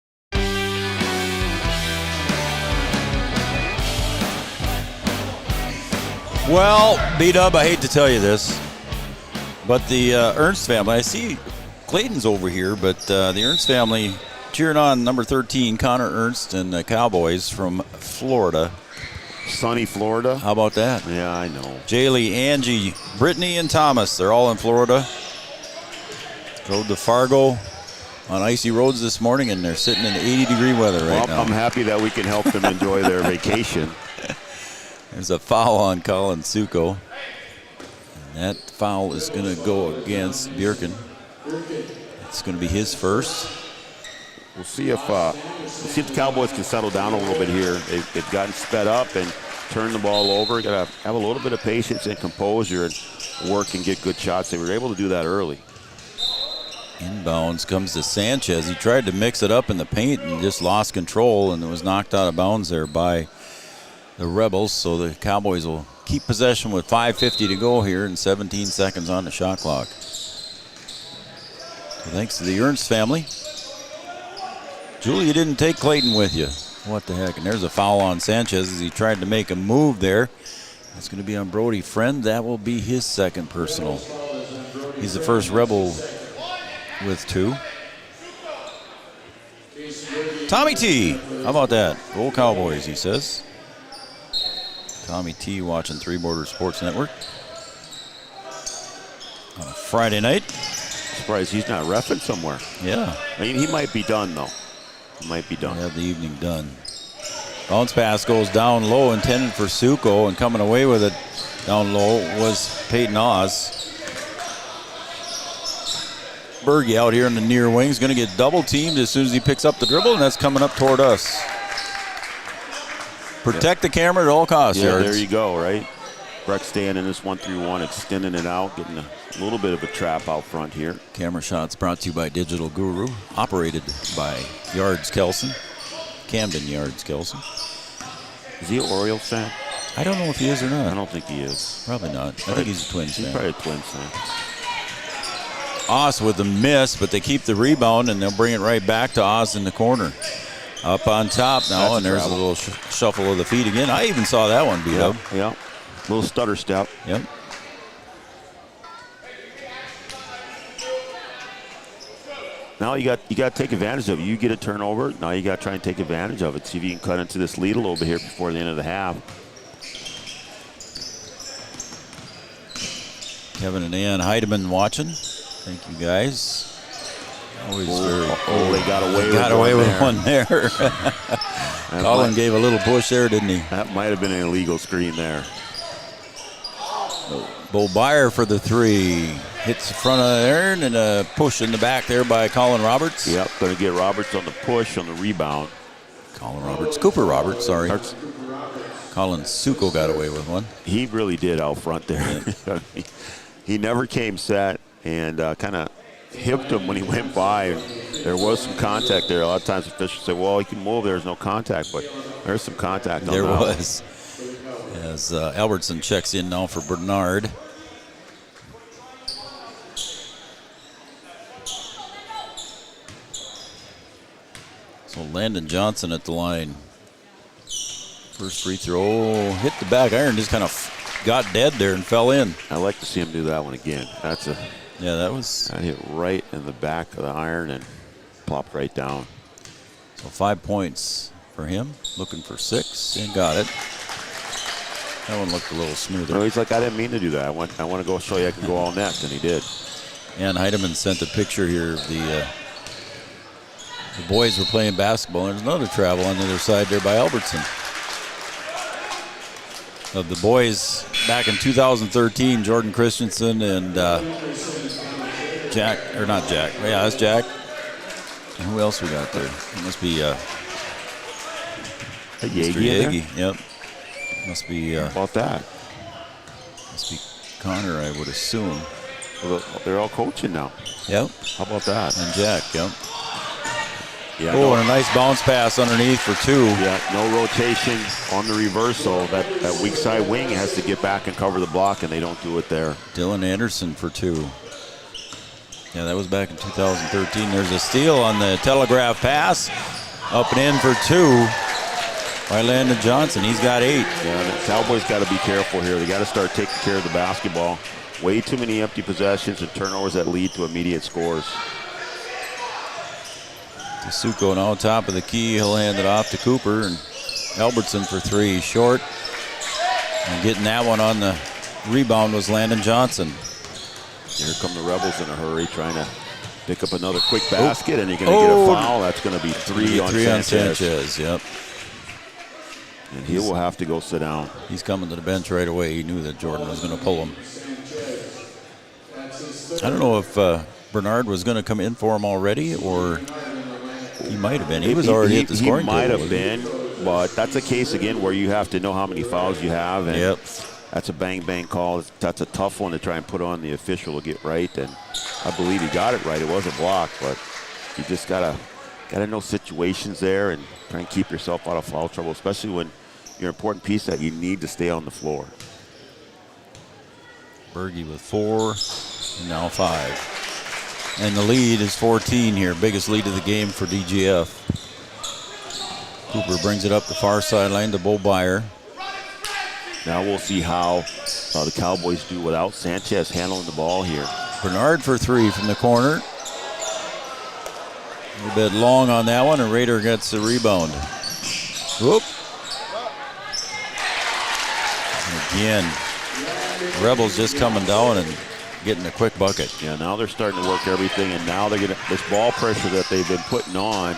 Well, B-Dub, I hate to tell you this, but the Ernst family, I see Clayton's over here, but the Ernst family cheering on number 13, Connor Ernst, and the Cowboys from Florida. Sunny Florida. How about that? Yeah, I know. Jaylee, Angie, Brittany, and Thomas, they're all in Florida. Drove to Fargo on icy roads this morning, and they're sitting in 80-degree weather right now. I'm happy that we can help them enjoy their vacation. There's a foul on Colin Suko. And that foul is going to go against Bjerken. It's going to be his first. We'll see if the Cowboys can settle down a little bit here. They've gotten sped up and turned the ball over. Got to have a little bit of patience and composure and work and get good shots. They were able to do that early. Inbounds comes to Sanchez. He tried to mix it up in the paint and just lost control, and it was knocked out of bounds there by the Rebels. So the Cowboys will keep possession with 5:50 to go here and 17 seconds on the shot clock. So thanks to the Ernst family. Julie, you didn't take Clayton with you. What the heck? And there's a foul on Sanchez as he tried to make a move there. That's going to be on Brody Friend. That will be his second personal. He's the first Rebel with 2. Tommy T, how about that? Go Cowboys, he says. Tommy T watching Three Borders Sports Network on a Friday night. Surprised he's not reffing somewhere. Yeah. I mean, he might be done, though. He might be done. Have the evening done. Bounce pass goes down low, intended for Suko, and coming away with it down low was Peyton Oz. Berge out here in the near wing is going to get double teamed as soon as he picks up the dribble, and that's coming up toward us. Protect the camera at all costs. Yeah, Yards. there you go, right? Breck staying in this 1-3-1, extending it out, getting a little bit of a trap out front here. Camera shots brought to you by Digital Guru, operated by Yards Kelson, Camden Yards Kelson. Is he an Orioles fan? I don't know if he is or not. I don't think he is. Probably not. I think he's a Twins fan. He's probably a Twins fan. Oz with the miss, but they keep the rebound, and they'll bring it right back to Oz in the corner. Up on top now, and there's a little shuffle of the feet again. I even saw that one beat up. Yeah, little stutter step. Yep. Now you got to take advantage of it. You get a turnover. Now you got to try and take advantage of it. See if you can cut into this lead a little bit here before the end of the half. Kevin and Ann Heidemann watching. Thank you guys. Always they got away with one there. Colin gave a little push there, didn't he? That might have been an illegal screen there. Bo Byer for the 3. Hits the front of there, and a push in the back there by Colin Roberts. Yep, going to get Roberts on the push on the rebound. Cooper Roberts, sorry. Colin Suko got away with one. He really did out front there. Yeah. He never came set and kind of hipped him when he went by. There was some contact there. A lot of times officials say, well, he can move, there's no contact, but there's some contact on there that. Was. As Albertson checks in now for Bernard. So Landon Johnson at the line. First free throw, hit the back iron, just kind of got dead there and fell in. I like to see him do that one again. That hit right in the back of the iron and plopped right down. So 5 points for him, looking for 6, and got it. That one looked a little smoother. No, he's like, I didn't mean to do that. I want to go show you I can go all net, and he did. And Heidemann sent a picture here of the boys were playing basketball, and there's another travel on the other side there by Albertson. Of the boys back in 2013, Jordan Christensen and Jack, or not Jack, yeah, that's Jack. And who else we got there? It must be Yagi. Yep. Must be. How about that? Must be Connor, I would assume. Well, they're all coaching now. Yep. How about that? And Jack, yep. Yeah, and a nice bounce pass underneath for 2. Yeah, no rotation on the reversal. That weak side wing has to get back and cover the block, and they don't do it there. Dylan Anderson for 2. Yeah, that was back in 2013. There's a steal on the telegraph pass. Up and in for 2 by Landon Johnson. He's got 8. Yeah, the Cowboys got to be careful here. They got to start taking care of the basketball. Way too many empty possessions and turnovers that lead to immediate scores. Suko now top of the key. He'll hand it off to Cooper, and Albertson for 3, short. And getting that one on the rebound was Landon Johnson. Here come the Rebels in a hurry, trying to pick up another quick basket, and you're going to get a foul. That's going to be 3 on Sanchez. Yep. And he will have to go sit down. He's coming to the bench right away. He knew that Jordan was going to pull him. I don't know if Bernard was going to come in for him already, or he might have been. He was already at the scoring table. He might have been, but that's a case, again, where you have to know how many fouls you have. And yep. That's a bang-bang call. That's a tough one to try and put on the official to get right. And I believe he got it right. It was a block, but you just got to know situations there and try and keep yourself out of foul trouble, especially when you're an important piece that you need to stay on the floor. Berge with 4, and now 5. And the lead is 14 here, biggest lead of the game for DGF. Cooper brings it up the far sideline to Bo Byer. Now we'll see how the Cowboys do without Sanchez handling the ball here. Bernard for 3 from the corner. A little bit long on that one, and Rader gets the rebound. Whoop. And again, Rebels just coming down and getting a quick bucket. Yeah, now they're starting to work everything, and now they're getting this ball pressure that they've been putting on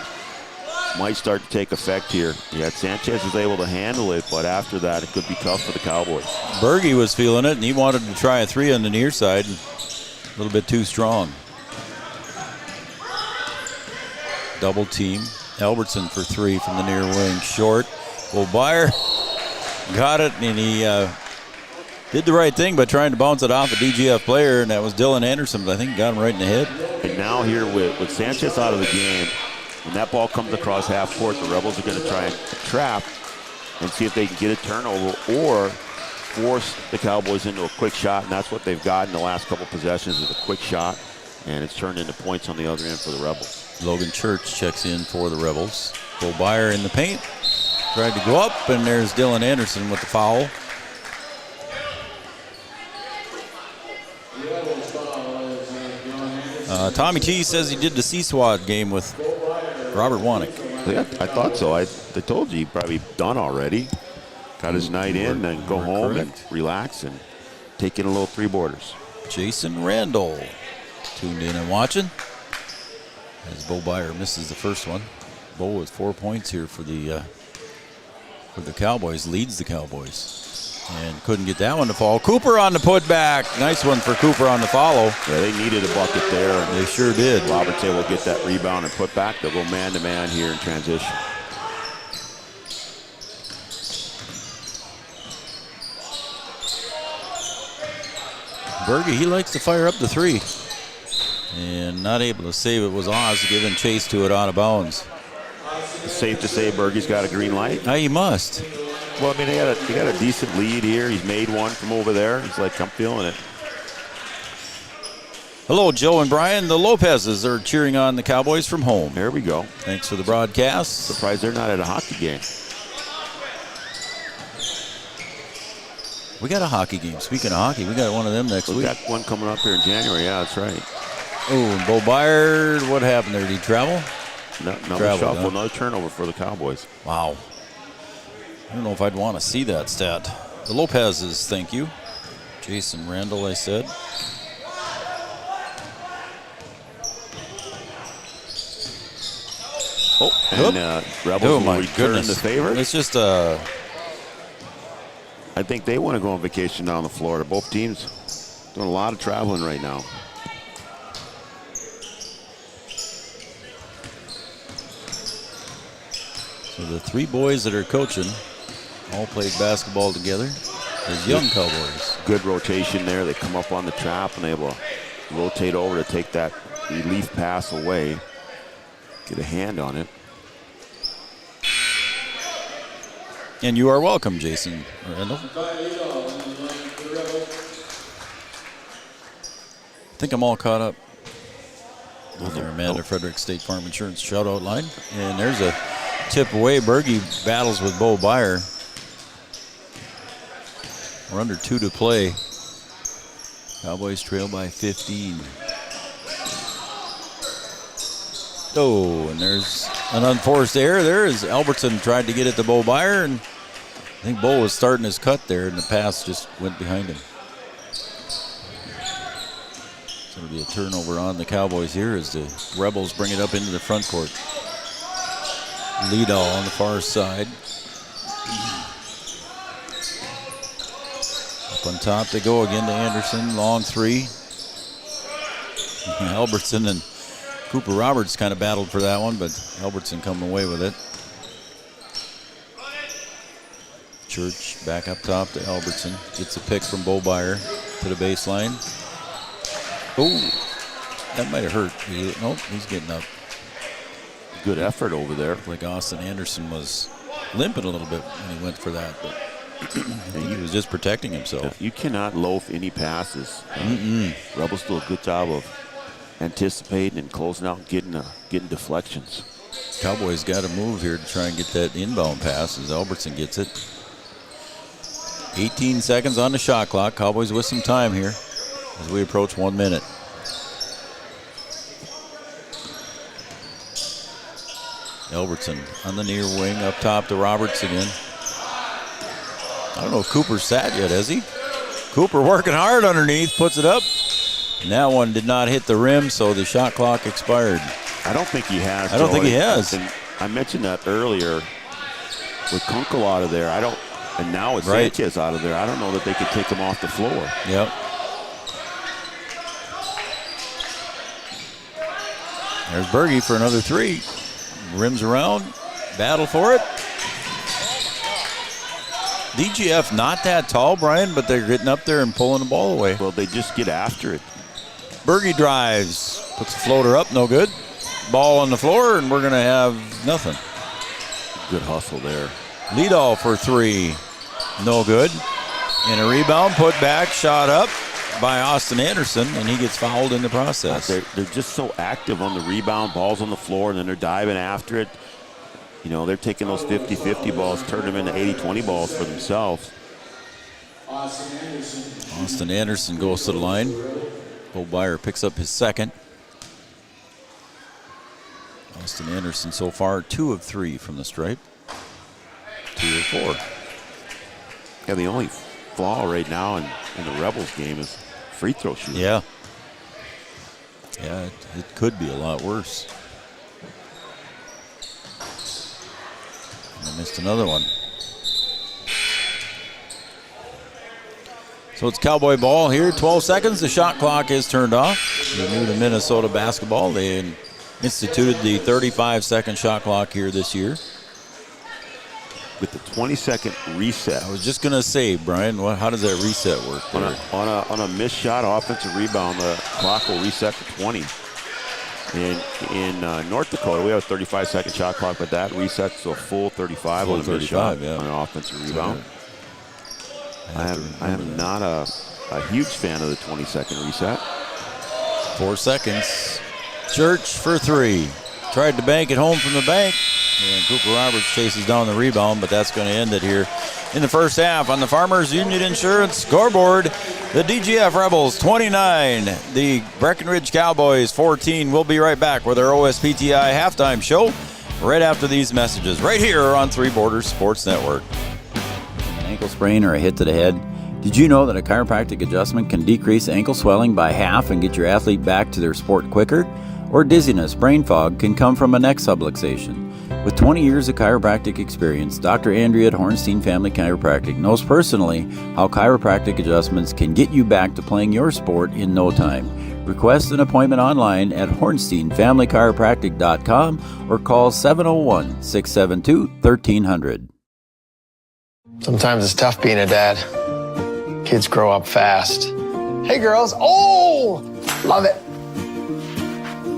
might start to take effect here. Yeah, Sanchez is able to handle it, but after that, it could be tough for the Cowboys. Berge was feeling it, and he wanted to try a 3 on the near side. A little bit too strong. Double team. Albertson for 3 from the near wing. Short. Byer got it, and he did the right thing by trying to bounce it off a DGF player, and that was Dylan Anderson, but I think got him right in the head. And now here with Sanchez out of the game, when that ball comes across half court, the Rebels are going to try and trap and see if they can get a turnover or force the Cowboys into a quick shot, and that's what they've got in the last couple possessions is a quick shot, and it's turned into points on the other end for the Rebels. Logan Church checks in for the Rebels. Bo Byer in the paint. Tried to go up, and there's Dylan Anderson with the foul. Tommy T says he did the C-SWAT game with Robert Wanick. Yeah, I thought so. I told you he probably done already. Got his night in and go home and relax and take in a little 3-boarders. Jason Randall tuned in and watching as Bo Byer misses the first one. Bo with 4 points here for the Cowboys, leads the Cowboys. And couldn't get that one to fall. Cooper on the putback. Nice one for Cooper on the follow. Yeah, they needed a bucket there. And they sure did. Roberts able to get that rebound and put back. They'll go man-to-man here in transition. Berge, he likes to fire up the three. And not able to save it was Oz giving chase to it out of bounds. It's safe to say Berge's got a green light. He must. Well, I mean, they got a decent lead here. He's made one from over there. He's like, I'm feeling it. Hello, Joe and Brian. The Lopez's are cheering on the Cowboys from home. There we go. Thanks for the broadcast. Surprised they're not at a hockey game. We got a hockey game. Speaking of hockey, we got one of them next week. We got one coming up here in January. Yeah, that's right. Oh, and Bo Byard, what happened there? Did he travel? Another shuffle, another turnover for the Cowboys. Wow. I don't know if I'd want to see that stat. The Lopez's, thank you. Jason Randall, I said. Oh, and Rebels will return the favor. It's just I think they want to go on vacation down to Florida. Both teams doing a lot of traveling right now. So the three boys that are coaching all played basketball together as young Cowboys. Good rotation there. They come up on the trap and able to rotate over to take that relief pass away. Get a hand on it. And you are welcome, Jason Randall. I think I'm all caught up. There, Amanda Frederick State Farm Insurance shout-out line. And there's a tip away. Berge battles with Bo Byard. We're under 2 to play. Cowboys trail by 15. Oh, and there's an unforced error there as Albertson tried to get it to Bo Byard, and I think Bo was starting his cut there, and the pass just went behind him. It's going to be a turnover on the Cowboys here as the Rebels bring it up into the front court. Lido on the far side. Up on top they go again to Anderson. Long three. Albertson and Cooper Roberts kind of battled for that one, but Albertson coming away with it. Church back up top to Albertson. Gets a pick from Bo Byard to the baseline. Oh, that might have hurt. Nope, he's getting up. Good effort over there. Like Austin Anderson was limping a little bit when he went for that, but I think he was just protecting himself. You cannot loaf any passes. Rebels do a good job of anticipating and closing out and getting deflections. Cowboys got to move here to try and get that inbound pass as Albertson gets it. 18 seconds on the shot clock. Cowboys with some time here as we approach 1 minute. Albertson on the near wing, up top to Roberts again. I don't know if Cooper's sat yet, has he? Cooper working hard underneath, puts it up. And that one did not hit the rim, so the shot clock expired. I don't think he has. I don't think he has. And I mentioned that earlier with Kunkel out of there. And now with Sanchez out of there, I don't know that they could take him off the floor. Yep. There's Berge for another three. Rims around, battle for it. DGF not that tall, Brian, but they're getting up there and pulling the ball away. Well, they just get after it. Berge drives, puts the floater up, no good. Ball on the floor, and we're going to have nothing. Good hustle there. Lido for three, no good. And a rebound, put back, shot up by Austin Anderson, and he gets fouled in the process. They're just so active on the rebound, balls on the floor, and then they're diving after it. You know, they're taking those 50-50 balls, turning them into 80-20 balls for themselves. Austin Anderson goes to the line. Bo Byard picks up his second. Austin Anderson so far 2 of 3 from the stripe. 2 of 4. Yeah, the only flaw right now in the Rebels game is free throw shooting. Yeah. Yeah, it could be a lot worse. And I missed another one. So it's Cowboy ball here. 12 seconds. The shot clock is turned off. You're new to Minnesota basketball. They instituted the 35-second shot clock here this year. with the 20-second reset. I was just going to say, Brian, how does that reset work? On a missed shot, offensive rebound, the clock will reset to 20. In North Dakota, we have a 35-second shot clock, but that resets to a full 35 on a missed shot on an offensive rebound. I am not a huge fan of the 20-second reset. 4 seconds. Church for three. Tried to bank it home from the bank. And Cooper Roberts chases down the rebound, but that's going to end it here in the first half on the Farmers Union Insurance scoreboard. The DGF Rebels 29, the Breckenridge Cowboys 14. We'll be right back with our OSPTI halftime show right after these messages right here on Three Borders Sports Network. An ankle sprain or a hit to the head? Did you know that a chiropractic adjustment can decrease ankle swelling by half and get your athlete back to their sport quicker? Or dizziness, brain fog can come from a neck subluxation. With 20 years of chiropractic experience, Dr. Andrea at Hornstein Family Chiropractic knows personally how chiropractic adjustments can get you back to playing your sport in no time. Request an appointment online at hornsteinfamilychiropractic.com or call 701-672-1300. Sometimes it's tough being a dad. Kids grow up fast. Hey girls, oh, love it.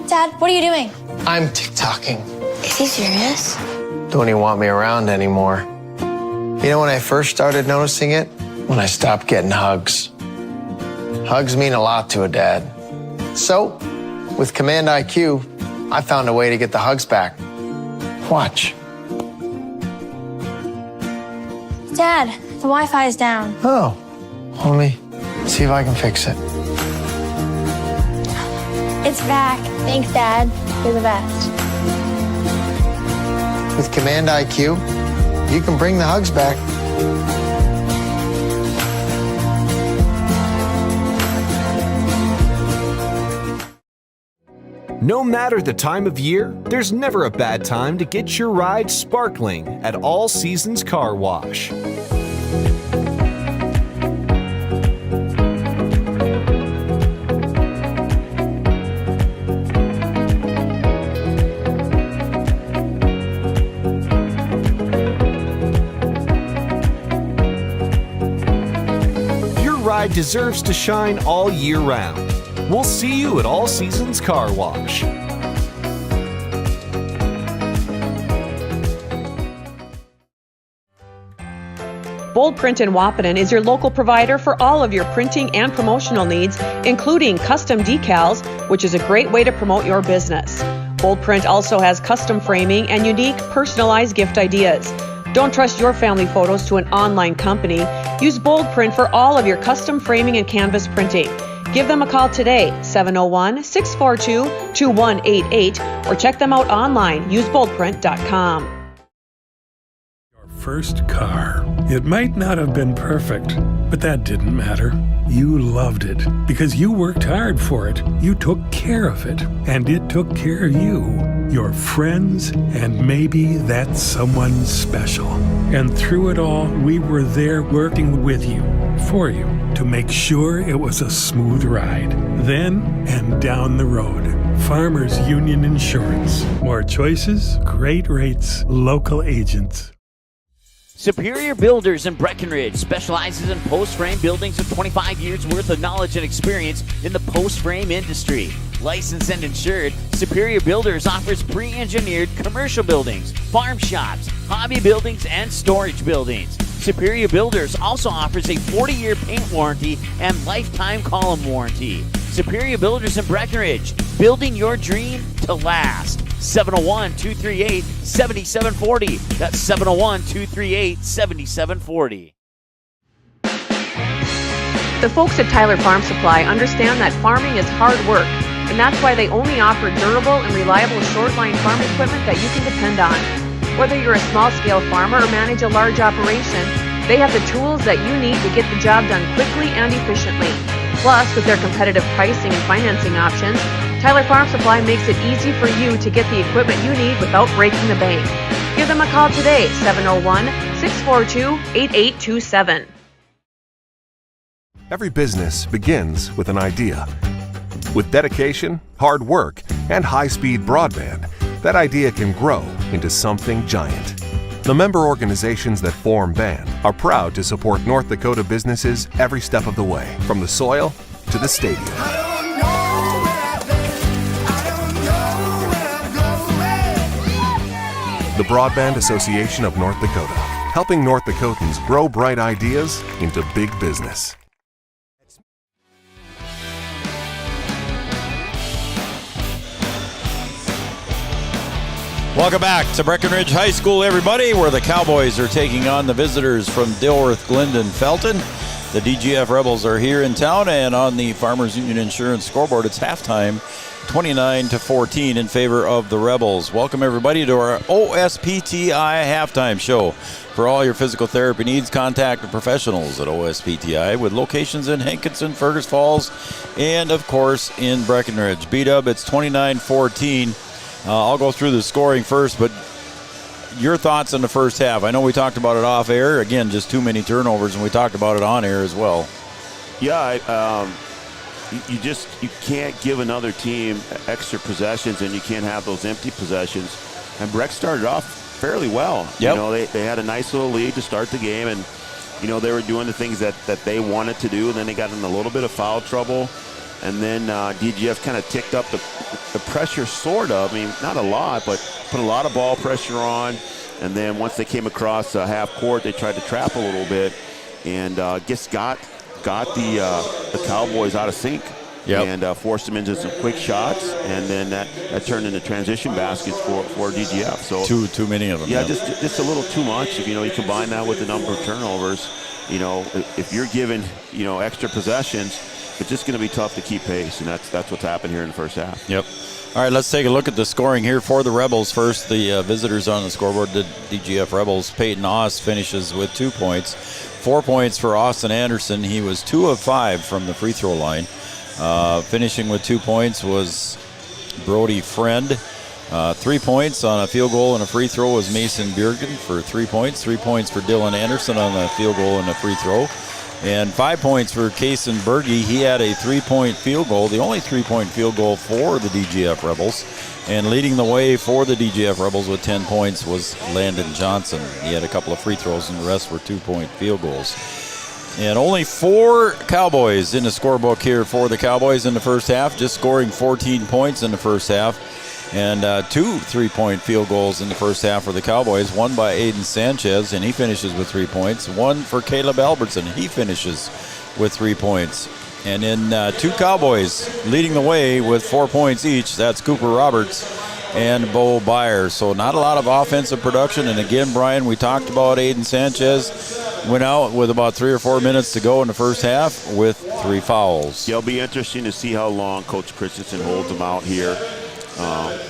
Dad, what are you doing? I'm TikToking. Is he serious? Don't even want me around anymore. You know when I first started noticing it? When I stopped getting hugs. Hugs mean a lot to a dad. So, with Command IQ, I found a way to get the hugs back. Watch. Dad, the Wi-Fi is down. Oh, let me see if I can fix it. It's back. Thanks, Dad. You're the best. With Command IQ, you can bring the hugs back. No matter the time of year, there's never a bad time to get your ride sparkling at All Seasons Car Wash. Your ride deserves to shine all year round. We'll see you at All Seasons Car Wash. Bold Print in Wahpeton is your local provider for all of your printing and promotional needs, including custom decals, which is a great way to promote your business. Bold Print also has custom framing and unique personalized gift ideas. Don't trust your family photos to an online company. Use Bold Print for all of your custom framing and canvas printing. Give them a call today, 701-642-2188, or check them out online, useboldprint.com. Your first car. It might not have been perfect, but that didn't matter. You loved it because you worked hard for it. You took care of it, and it took care of you, your friends, and maybe that someone special. And through it all, we were there working with you, for you, to make sure it was a smooth ride. Then and down the road. Farmers Union Insurance. More choices, great rates, local agents. Superior Builders in Breckenridge specializes in post-frame buildings with 25 years worth of knowledge and experience in the post-frame industry. Licensed and insured, Superior Builders offers pre-engineered commercial buildings, farm shops, hobby buildings, and storage buildings. Superior Builders also offers a 40-year paint warranty and lifetime column warranty. Superior Builders in Breckenridge, building your dream to last. 701-238-7740. That's 701-238-7740. The folks at Tyler Farm Supply understand that farming is hard work, and that's why they only offer durable and reliable short-line farm equipment that you can depend on. Whether you're a small-scale farmer or manage a large operation, they have the tools that you need to get the job done quickly and efficiently. Plus, with their competitive pricing and financing options, Tyler Farm Supply makes it easy for you to get the equipment you need without breaking the bank. Give them a call today, 701-642-8827. Every business begins with an idea. With dedication, hard work, and high-speed broadband, that idea can grow into something giant. The member organizations that form BAND are proud to support North Dakota businesses every step of the way, from the soil to the stadium. The Broadband Association of North Dakota, helping North Dakotans grow bright ideas into big business. Welcome back to Breckenridge High School, everybody, where the Cowboys are taking on the visitors from Dilworth, Glendon, Felton. The DGF Rebels are here in town, and on the Farmers Union Insurance scoreboard, it's halftime, 29-14 in favor of the Rebels. Welcome, everybody, to our OSPTI halftime show. For all your physical therapy needs, contact the professionals at OSPTI with locations in Hankinson, Fergus Falls, and, of course, in Breckenridge. B-Dub, it's 29-14. I'll go through the scoring first, but your thoughts on the first half. I know we talked about it off air. Again, just too many turnovers, and we talked about it on air as well. Yeah, you can't give another team extra possessions, and you can't have those empty possessions. And Breck started off fairly well. Yep. You know, they had a nice little lead to start the game, and you know they were doing the things that they wanted to do. And then they got in a little bit of foul trouble. And then DGF kind of ticked up the pressure, sort of. I mean, not a lot, but put a lot of ball pressure on. And then once they came across half court, they tried to trap a little bit, and just got the Cowboys out of sync. Yep. And forced them into some quick shots, and then that turned into transition baskets for DGF. So too many of them. Yeah, yep. just a little too much. If you combine that with the number of turnovers, if you're given extra possessions, it's just going to be tough to keep pace, and that's what's happened here in the first half. Yep. All right, let's take a look at the scoring here for the Rebels. First, the visitors on the scoreboard, the DGF Rebels. Peyton Oss finishes with 2 points. 4 points for Austin Anderson. He was 2 of 5 from the free throw line. Finishing with 2 points was Brody Friend. 3 points on a field goal and a free throw was Mason Bjergen for 3 points. 3 points for Dylan Anderson on a field goal and a free throw. And 5 points for Kaysen Berge. He had a 3-point field goal, the only 3-point field goal for the DGF Rebels. And leading the way for the DGF Rebels with 10 points was Landon Johnson. He had a couple of free throws, and the rest were 2-point field goals. And only 4 Cowboys in the scorebook here for the Cowboys in the first half, just scoring 14 points in the first half. And 2 3-point field goals in the first half for the Cowboys. One by Aiden Sanchez, and he finishes with 3 points. One for Caleb Albertson, he finishes with 3 points. And then 2 Cowboys leading the way with 4 points each. That's Cooper Roberts and Bo Byers. So not a lot of offensive production. And again, Brian, we talked about Aiden Sanchez. Went out with about 3 or 4 minutes to go in the first half with 3 fouls. Yeah, it'll be interesting to see how long Coach Christensen holds them out here.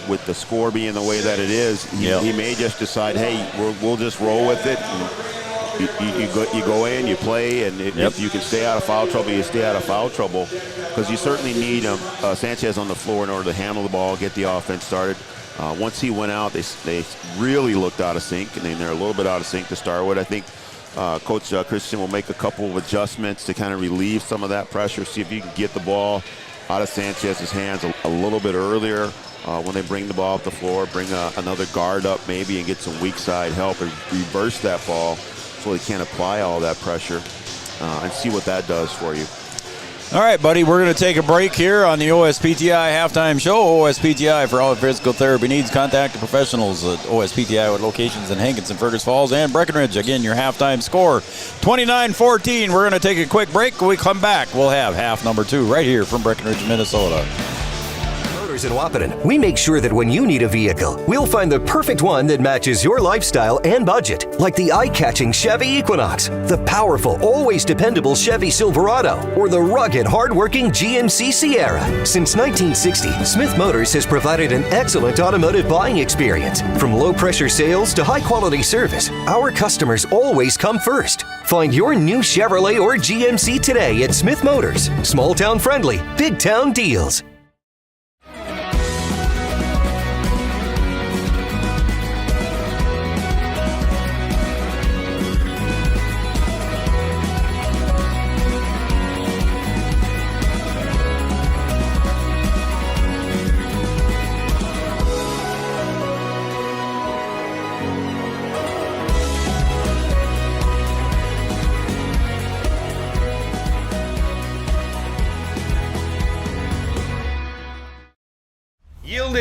With the score being the way that it is, he may just decide, hey, we'll just roll with it. And you go in, you play, and if you can stay out of foul trouble, you stay out of foul trouble. Because you certainly need Sanchez on the floor in order to handle the ball, get the offense started. Once he went out, they really looked out of sync, and they're a little bit out of sync to start with. I think Coach Christensen will make a couple of adjustments to kind of relieve some of that pressure, see if you can get the ball out of Sanchez's hands a little bit earlier. When they bring the ball up the floor, bring another guard up maybe and get some weak side help and reverse that ball so they can't apply all that pressure and see what that does for you. All right, buddy, we're going to take a break here on the OSPTI halftime show. OSPTI, for all physical therapy needs, contact the professionals at OSPTI with locations in Hankinson, Fergus Falls, and Breckenridge. Again, your halftime score, 29-14. We're going to take a quick break. When we come back, we'll have half number 2 right here from Breckenridge, Minnesota. In Wahpeton, we make sure that when you need a vehicle, we'll find the perfect one that matches your lifestyle and budget, like the eye-catching Chevy Equinox, the powerful, always dependable Chevy Silverado, or the rugged, hard-working GMC Sierra. Since 1960, Smith Motors has provided an excellent automotive buying experience. From low-pressure sales to high-quality service, our customers always come first. Find your new Chevrolet or GMC today at Smith Motors. Small-town friendly, big-town deals.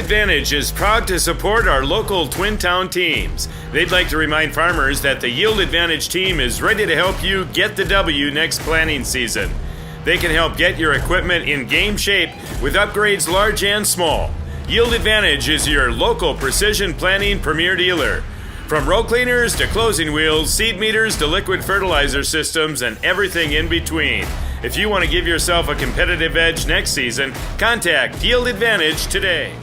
Advantage is proud to support our local Twin Town teams. They'd like to remind farmers that the Yield Advantage team is ready to help you get the W next planting season. They can help get your equipment in game shape with upgrades large and small. Yield Advantage is your local precision planting premier dealer. From row cleaners to closing wheels, seed meters to liquid fertilizer systems, and everything in between. If you want to give yourself a competitive edge next season, contact Yield Advantage today.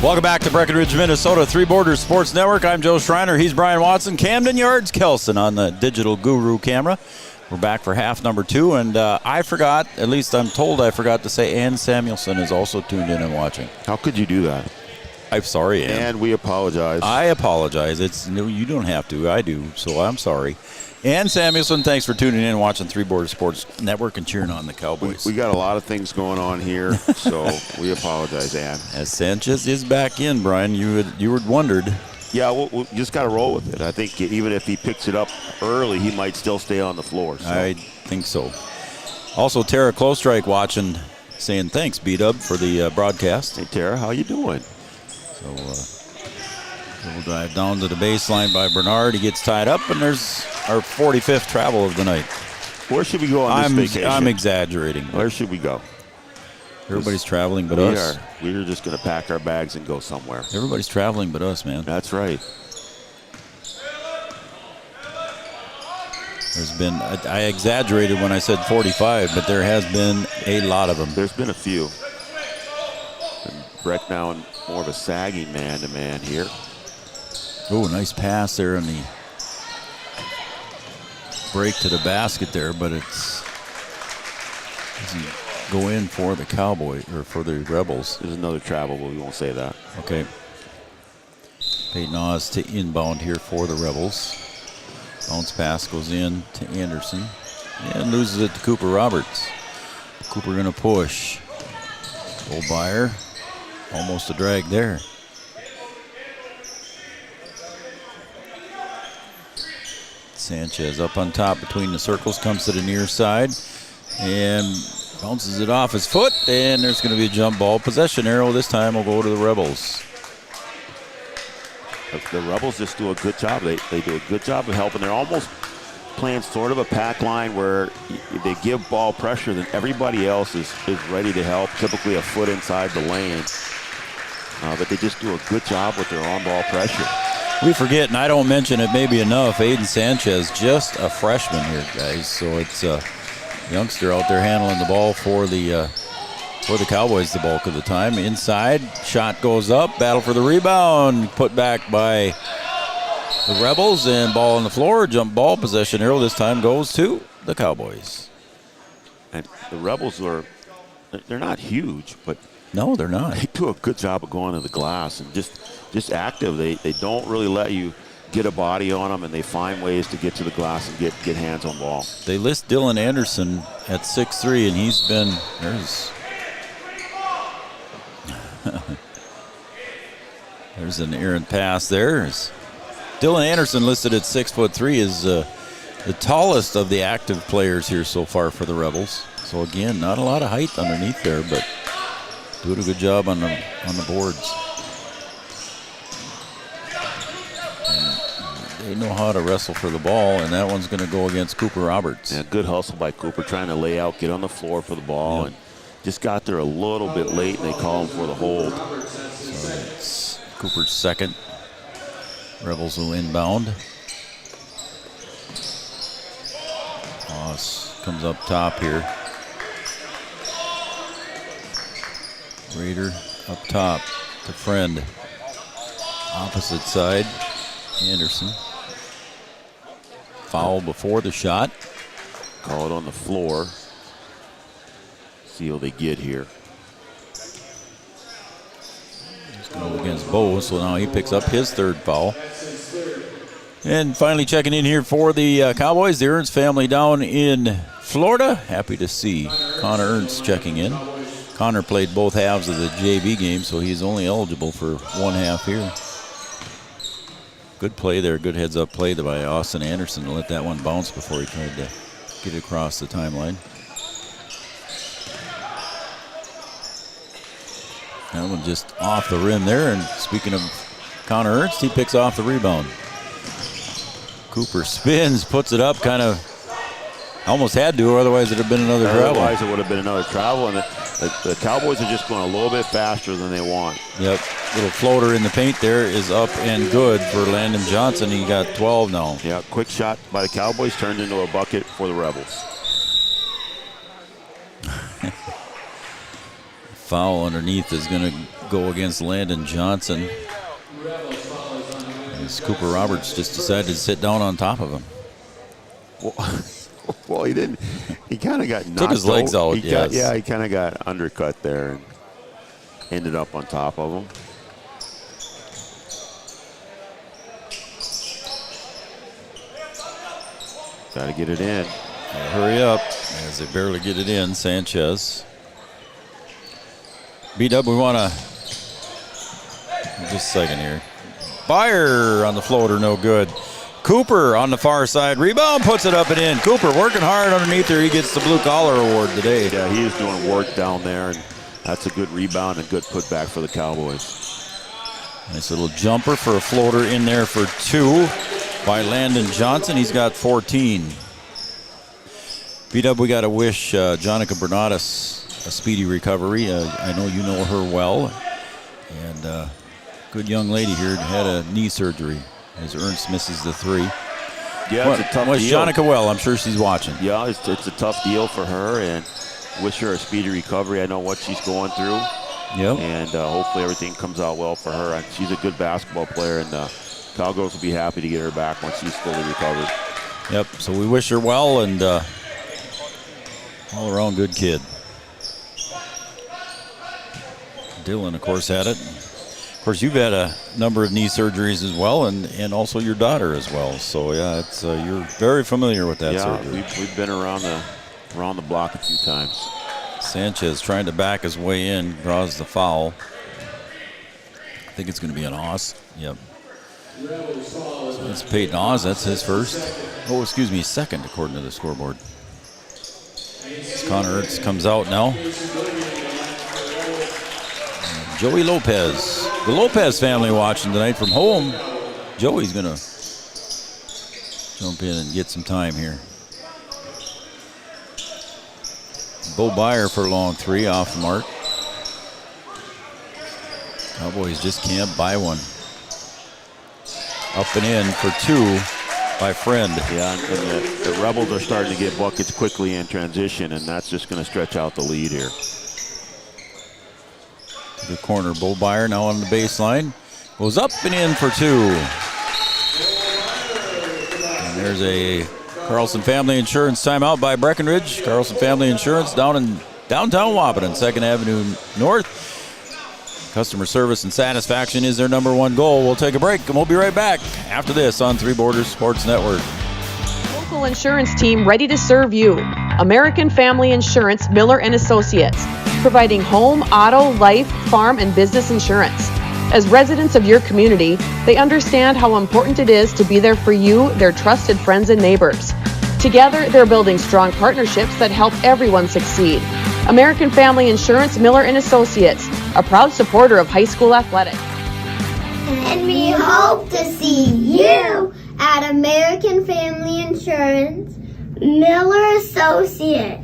Welcome back to Breckenridge, Minnesota, Three Borders Sports Network. I'm Joe Schreiner. He's Brian Watson. Camden Yards Kelson on the digital guru camera. We're back for half number 2, and I forgot, at least I'm told I forgot to say Ann Samuelson is also tuned in and watching. How could you do that? I'm sorry, Ann. And we apologize. I apologize. No, you don't have to. I do, so I'm sorry. Ann Samuelson, thanks for tuning in and watching Three Borders Sports Network and cheering on the Cowboys. We got a lot of things going on here, so we apologize, Ann. As Sanchez is back in, Brian, you had wondered. Yeah, we just got to roll with it. I think even if he picks it up early, he might still stay on the floor. So. I think so. Also, Tara Klostrike watching, saying thanks, B-Dub, for the broadcast. Hey, Tara, how you doing? So we'll drive down to the baseline by Bernard. He gets tied up, and there's our 45th travel of the night. Where should we go on this vacation? I'm exaggerating. Where should we go? Everybody's traveling but us. We're just going to pack our bags and go somewhere. Everybody's traveling but us, man. That's right. There's been, I exaggerated when I said 45, but there has been a lot of them. There's been a few. Breck now in more of a sagging man-to-man here. Oh, nice pass there on the break to the basket there, but it's doesn't go in for the Cowboys or for the Rebels. There's another travel, but we won't say that. Okay. Peyton Oz to inbound here for the Rebels. Bounce pass goes in to Anderson and loses it to Cooper Roberts. Cooper going to push. Goldbeyer, almost a drag there. Sanchez up on top between the circles, comes to the near side and bounces it off his foot, and there's going to be a jump ball. Possession arrow this time will go to the Rebels. The Rebels just do a good job. They do a good job of helping. They're almost playing sort of a pack line where they give ball pressure, then everybody else is ready to help, typically a foot inside the lane. But they just do a good job with their on-ball pressure. We forget, and I don't mention it maybe enough, Aiden Sanchez, just a freshman here, guys. So it's a youngster out there handling the ball for the Cowboys the bulk of the time. Inside, shot goes up, battle for the rebound, put back by the Rebels, and ball on the floor, jump ball, possession arrow this time goes to the Cowboys. And the Rebels they're not huge, but no, they're not. They do a good job of going to the glass and just active. They don't really let you get a body on them, and they find ways to get to the glass and get hands on ball. They list Dylan Anderson at 6'3", and he's been there's an errant pass there. Dylan Anderson listed at 6'3" is the tallest of the active players here so far for the Rebels. So again, not a lot of height underneath there, but doing a good job on the boards. And they know how to wrestle for the ball, and that one's going to go against Cooper Roberts. Yeah, good hustle by Cooper, trying to lay out, get on the floor for the ball, and just got there a little bit late, and they call him for the hold. So it's Cooper's second. Rebels will inbound. Moss comes up top here. Raider up top to Friend. Opposite side, Anderson. Foul before the shot. Call it on the floor. See how they get here. He's going against Bo, so now he picks up his third foul. And finally checking in here for the Cowboys, the Ernst family down in Florida. Happy to see Connor Ernst checking in. Connor played both halves of the JV game, so he's only eligible for one half here. Good play there, good heads-up play by Austin Anderson to let that one bounce before he tried to get it across the timeline. That one just off the rim there. And speaking of Connor Ernst, he picks off the rebound. Cooper spins, puts it up, kind of almost had to, or otherwise it would have been another travel. Otherwise it would have been another travel, and the Cowboys are just going a little bit faster than they want. Yep, little floater in the paint there is up and good for Landon Johnson. He got 12 now. Yeah, quick shot by the Cowboys turned into a bucket for the Rebels. Foul underneath is going to go against Landon Johnson. As Cooper Roberts just decided to sit down on top of him. Well, he didn't. He kind of got knocked. Took his legs out, yes. Yeah, he kind of got undercut there and ended up on top of him. Got to get it in. Hurry up as they barely get it in. Sanchez. B-Dub, we want to, just a second here. Byer on the floater, no good. Cooper on the far side, rebound, puts it up and in. Cooper working hard underneath there. He gets the blue collar award today. Yeah, he is doing work down there, and that's a good rebound and good putback for the Cowboys. Nice little jumper for a floater in there for 2 by Landon Johnson. He's got 14. B-Dub, we got to wish Jonica Bernatus a speedy recovery. I know you know her well, and good young lady here, had a knee surgery as Ernst misses the 3. Yeah, it's a tough wish deal. Jonica well. I'm sure she's watching. Yeah, it's a tough deal for her, and wish her a speedy recovery. I know what she's going through. Yep. And hopefully everything comes out well for her. And she's a good basketball player, and Cowgirls will be happy to get her back once she's fully recovered. Yep, so we wish her well, and all around good kid. Dylan, of course, had it. Of course, you've had a number of knee surgeries as well, and also your daughter as well. So, yeah, it's you're very familiar with that surgery. Yeah, we've been around the block a few times. Sanchez trying to back his way in, draws the foul. I think it's going to be an Oz. Yep. So that's Peyton Oz. That's his first. Oh, excuse me, second, according to the scoreboard. Connor Ernst comes out now. Joey Lopez. The Lopez family watching tonight from home. Joey's going to jump in and get some time here. Bo Byer for a long 3 off the mark. Cowboys just can't buy one. Up and in for 2 by Friend. Yeah, and the Rebels are starting to get buckets quickly in transition, and that's just going to stretch out the lead here. To the corner, Bo Byer now on the baseline. Goes up and in for 2. And there's a Carlson Family Insurance timeout by Breckenridge. Carlson Family Insurance down in downtown Wapaton, 2nd Avenue North. Customer service and satisfaction is their #1 goal. We'll take a break and we'll be right back after this on Three Borders Sports Network. Local insurance team ready to serve you. American Family Insurance, Miller & Associates, providing home, auto, life, farm, and business insurance. As residents of your community, they understand how important it is to be there for you, their trusted friends and neighbors. Together, they're building strong partnerships that help everyone succeed. American Family Insurance, Miller & Associates, a proud supporter of high school athletics. And we hope to see you at American Family Insurance, Miller Associates.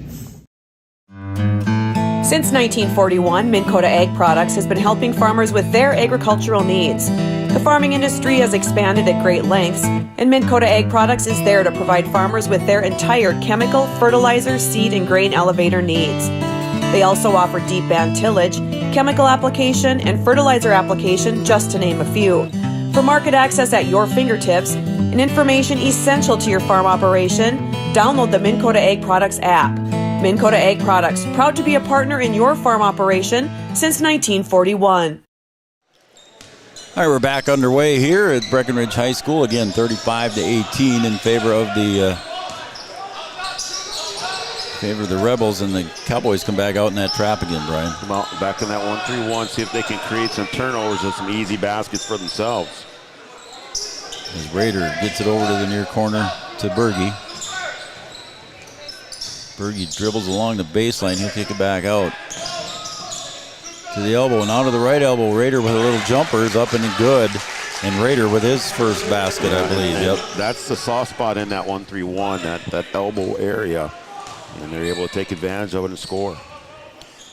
Since 1941, Minn Kota Ag Products has been helping farmers with their agricultural needs. The farming industry has expanded at great lengths, and Minn Kota Ag Products is there to provide farmers with their entire chemical, fertilizer, seed, and grain elevator needs. They also offer deep band tillage, chemical application, and fertilizer application, just to name a few. For market access at your fingertips and information essential to your farm operation, download the Minn Kota Ag Products app. Minn Kota Ag Products, proud to be a partner in your farm operation since 1941. All right, we're back underway here at Breckenridge High School. Again, 35-18 in favor of the Rebels, and the Cowboys come back out in that trap again, Brian. Come out back in that 1-3-1, see if they can create some turnovers and some easy baskets for themselves. As Rader gets it over to the near corner to Berge. Berge dribbles along the baseline. He'll kick it back out to to the elbow, now to the right elbow. Rader with a little jumper is up and good. And Rader with his first basket, I believe. Yep. That's the soft spot in that 1-3-1, that elbow area. And they're able to take advantage of it and score.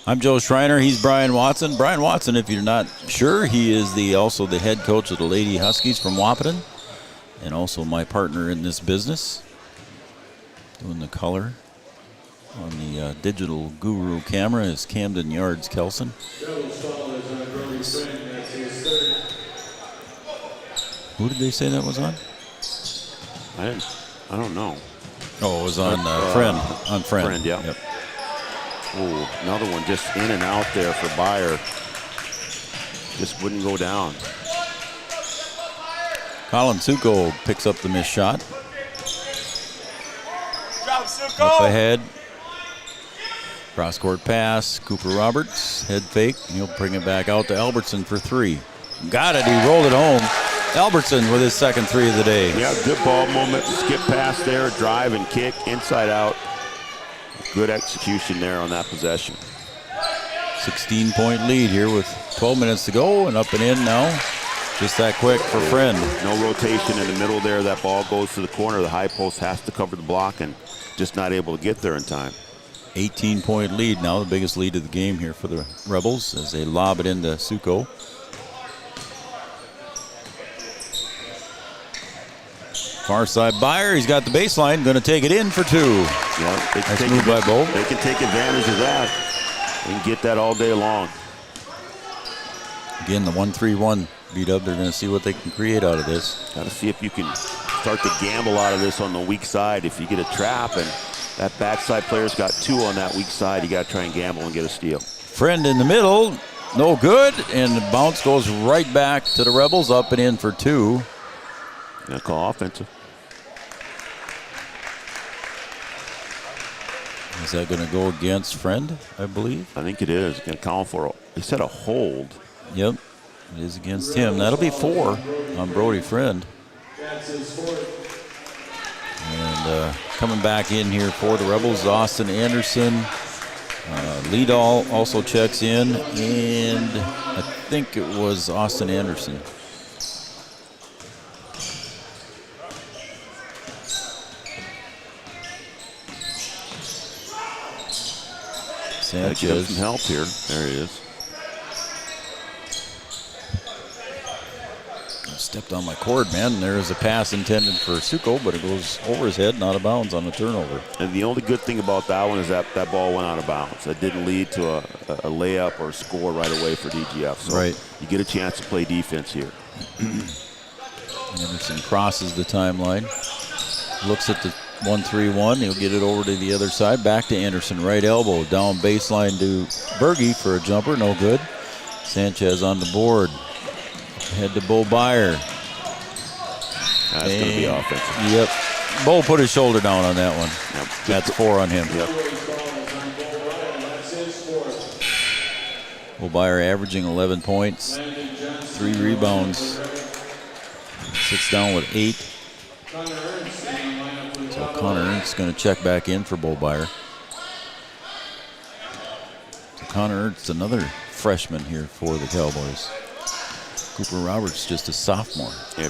I'm Joe Schreiner. He's Brian Watson. Brian Watson, if you're not sure, he is also the head coach of the Lady Huskies from Wahpeton, and also my partner in this business, doing the color on the digital guru camera is Camden Yards Kelson. Who did they say that was on? I don't know. Oh, it was on Friend. On Friend. Friend, yeah. Yep. Oh, another one just in and out there for Byer. Just wouldn't go down. Colin Suko picks up the missed shot. Up ahead. Cross-court pass. Cooper Roberts, head fake. He'll bring it back out to Albertson for three. Got it. He rolled it home. Albertson with his second three of the day. Yeah, good ball moment. Skip pass there, drive and kick, inside out. Good execution there on that possession. 16-point lead here with 12 minutes to go, and up and in now. Just that quick for Friend. No rotation in the middle there. That ball goes to the corner. The high post has to cover the block and just not able to get there in time. 18-point lead now, the biggest lead of the game here for the Rebels as they lob it into Suko. Far side Byer, he's got the baseline, going to take it in for two. Yeah, nice move by Bo. They can take advantage of that and get that all day long. Again, the 1-3-1 beat up. They're going to see what they can create out of this. Got to see if you can start to gamble out of this on the weak side. If you get a trap and that backside player's got two on that weak side, you got to try and gamble and get a steal. Friend in the middle, no good, and the bounce goes right back to the Rebels, up and in for two. Gonna call offensive. Is that going to go against Friend, I believe? I think it is. Going to call for he said a hold. Yep, it is against him. That'll be four on Brody Friend. And coming back in here for the Rebels, Austin Anderson. Liedall also checks in, and I think it was Austin Anderson. Sanchez. Some help here. There he is. Stepped on my cord, man. There's a pass intended for Suko, but it goes over his head, not out of bounds on a turnover. And the only good thing about that one is that that ball went out of bounds. That didn't lead to a layup or a score right away for DGF. So right. You get a chance to play defense here. Anderson crosses the timeline. Looks at the 1-3-1. He'll get it over to the other side. Back to Anderson. Right elbow. Down baseline to Berge for a jumper. No good. Sanchez on the board. Head to Bo Byer. That's going to be offensive. Yep. Bo put his shoulder down on that one. Yep. That's four on him. Yep. Bo Byer averaging 11 points. 3 rebounds. Sits down with 8. So Connor Ernst's going to check back in for Bo Byer. So Connor Ernst, another freshman here for the Cowboys. Cooper Roberts, just a sophomore. Yeah,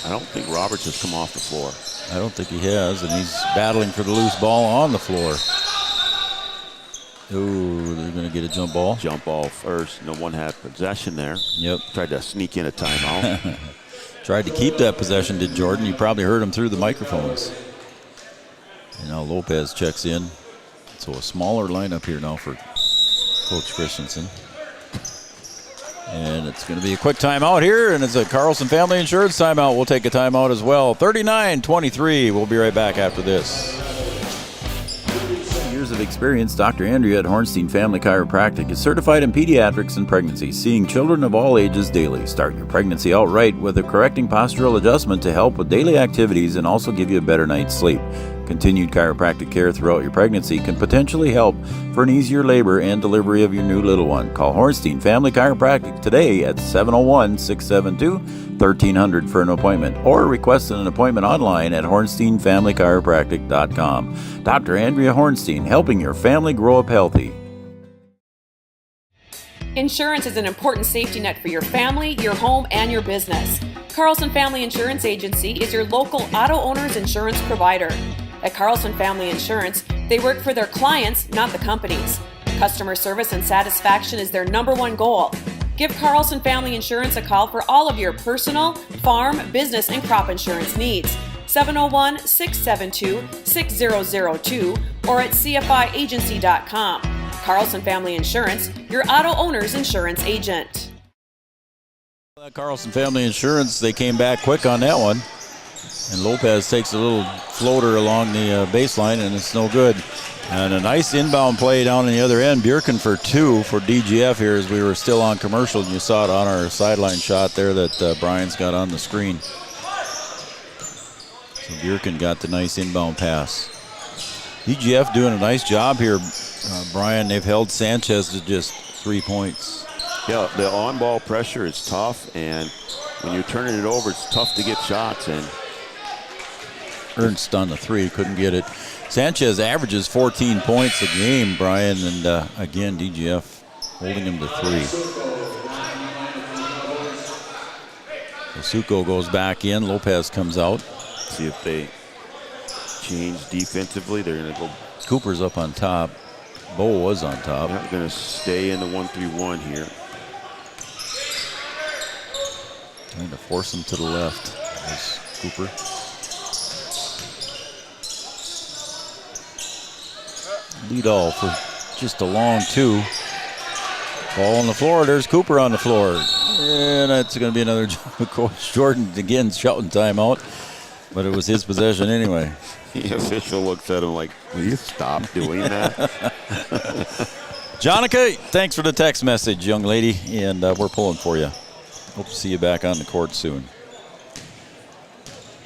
I don't think Roberts has come off the floor. I don't think he has, and he's battling for the loose ball on the floor. Ooh, they're going to get a jump ball. Jump ball first. No one had possession there. Yep. Tried to sneak in a timeout. Tried to keep that possession, did Jordan. You probably heard him through the microphones. And now Lopez checks in. So a smaller lineup here now for Coach Christensen. And it's going to be a quick timeout here, and it's a Carlson Family Insurance timeout. We'll take a timeout as well. 39-23. We'll be right back after this. Years of experience, Dr. Andrea at Hornstein Family Chiropractic is certified in pediatrics and pregnancy, seeing children of all ages daily. Start your pregnancy out right with a correcting postural adjustment to help with daily activities and also give you a better night's sleep. Continued chiropractic care throughout your pregnancy can potentially help for an easier labor and delivery of your new little one. Call Hornstein Family Chiropractic today at 701-672-1300 for an appointment, or request an appointment online at hornsteinfamilychiropractic.com. Dr. Andrea Hornstein, helping your family grow up healthy. Insurance is an important safety net for your family, your home, and your business. Carlson Family Insurance Agency is your local auto owner's insurance provider. At Carlson Family Insurance, they work for their clients, not the companies. Customer service and satisfaction is their #1 goal. Give Carlson Family Insurance a call for all of your personal, farm, business, and crop insurance needs. 701-672-6002 or at cfiagency.com. Carlson Family Insurance, your auto owner's insurance agent. Carlson Family Insurance, they came back quick on that one. And Lopez takes a little floater along the baseline, and it's no good. And a nice inbound play down on the other end. Bjerken for 2 for DGF here as we were still on commercial. And you saw it on our sideline shot there that Brian's got on the screen. So Bjerken got the nice inbound pass. DGF doing a nice job here, Brian. They've held Sanchez to just 3 points. Yeah, the on-ball pressure is tough, and when you're turning it over, it's tough to get shots. And Ernst on the 3, couldn't get it. Sanchez averages 14 points a game, Brian, and again, DGF holding him to 3. Suko goes back in. Lopez comes out. See if they change defensively. They're going to go. Cooper's up on top. Bo was on top. They're going to stay in the 1-3-1 here. Trying to force him to the left. There's Cooper. Lead all for just a long 2. Ball on the floor. There's Cooper on the floor. And that's going to be another Coach Jordan again shouting timeout. But it was his possession anyway. The official looks at him like, will you stop doing that? Jonica, thanks for the text message, young lady. And we're pulling for you. Hope to see you back on the court soon.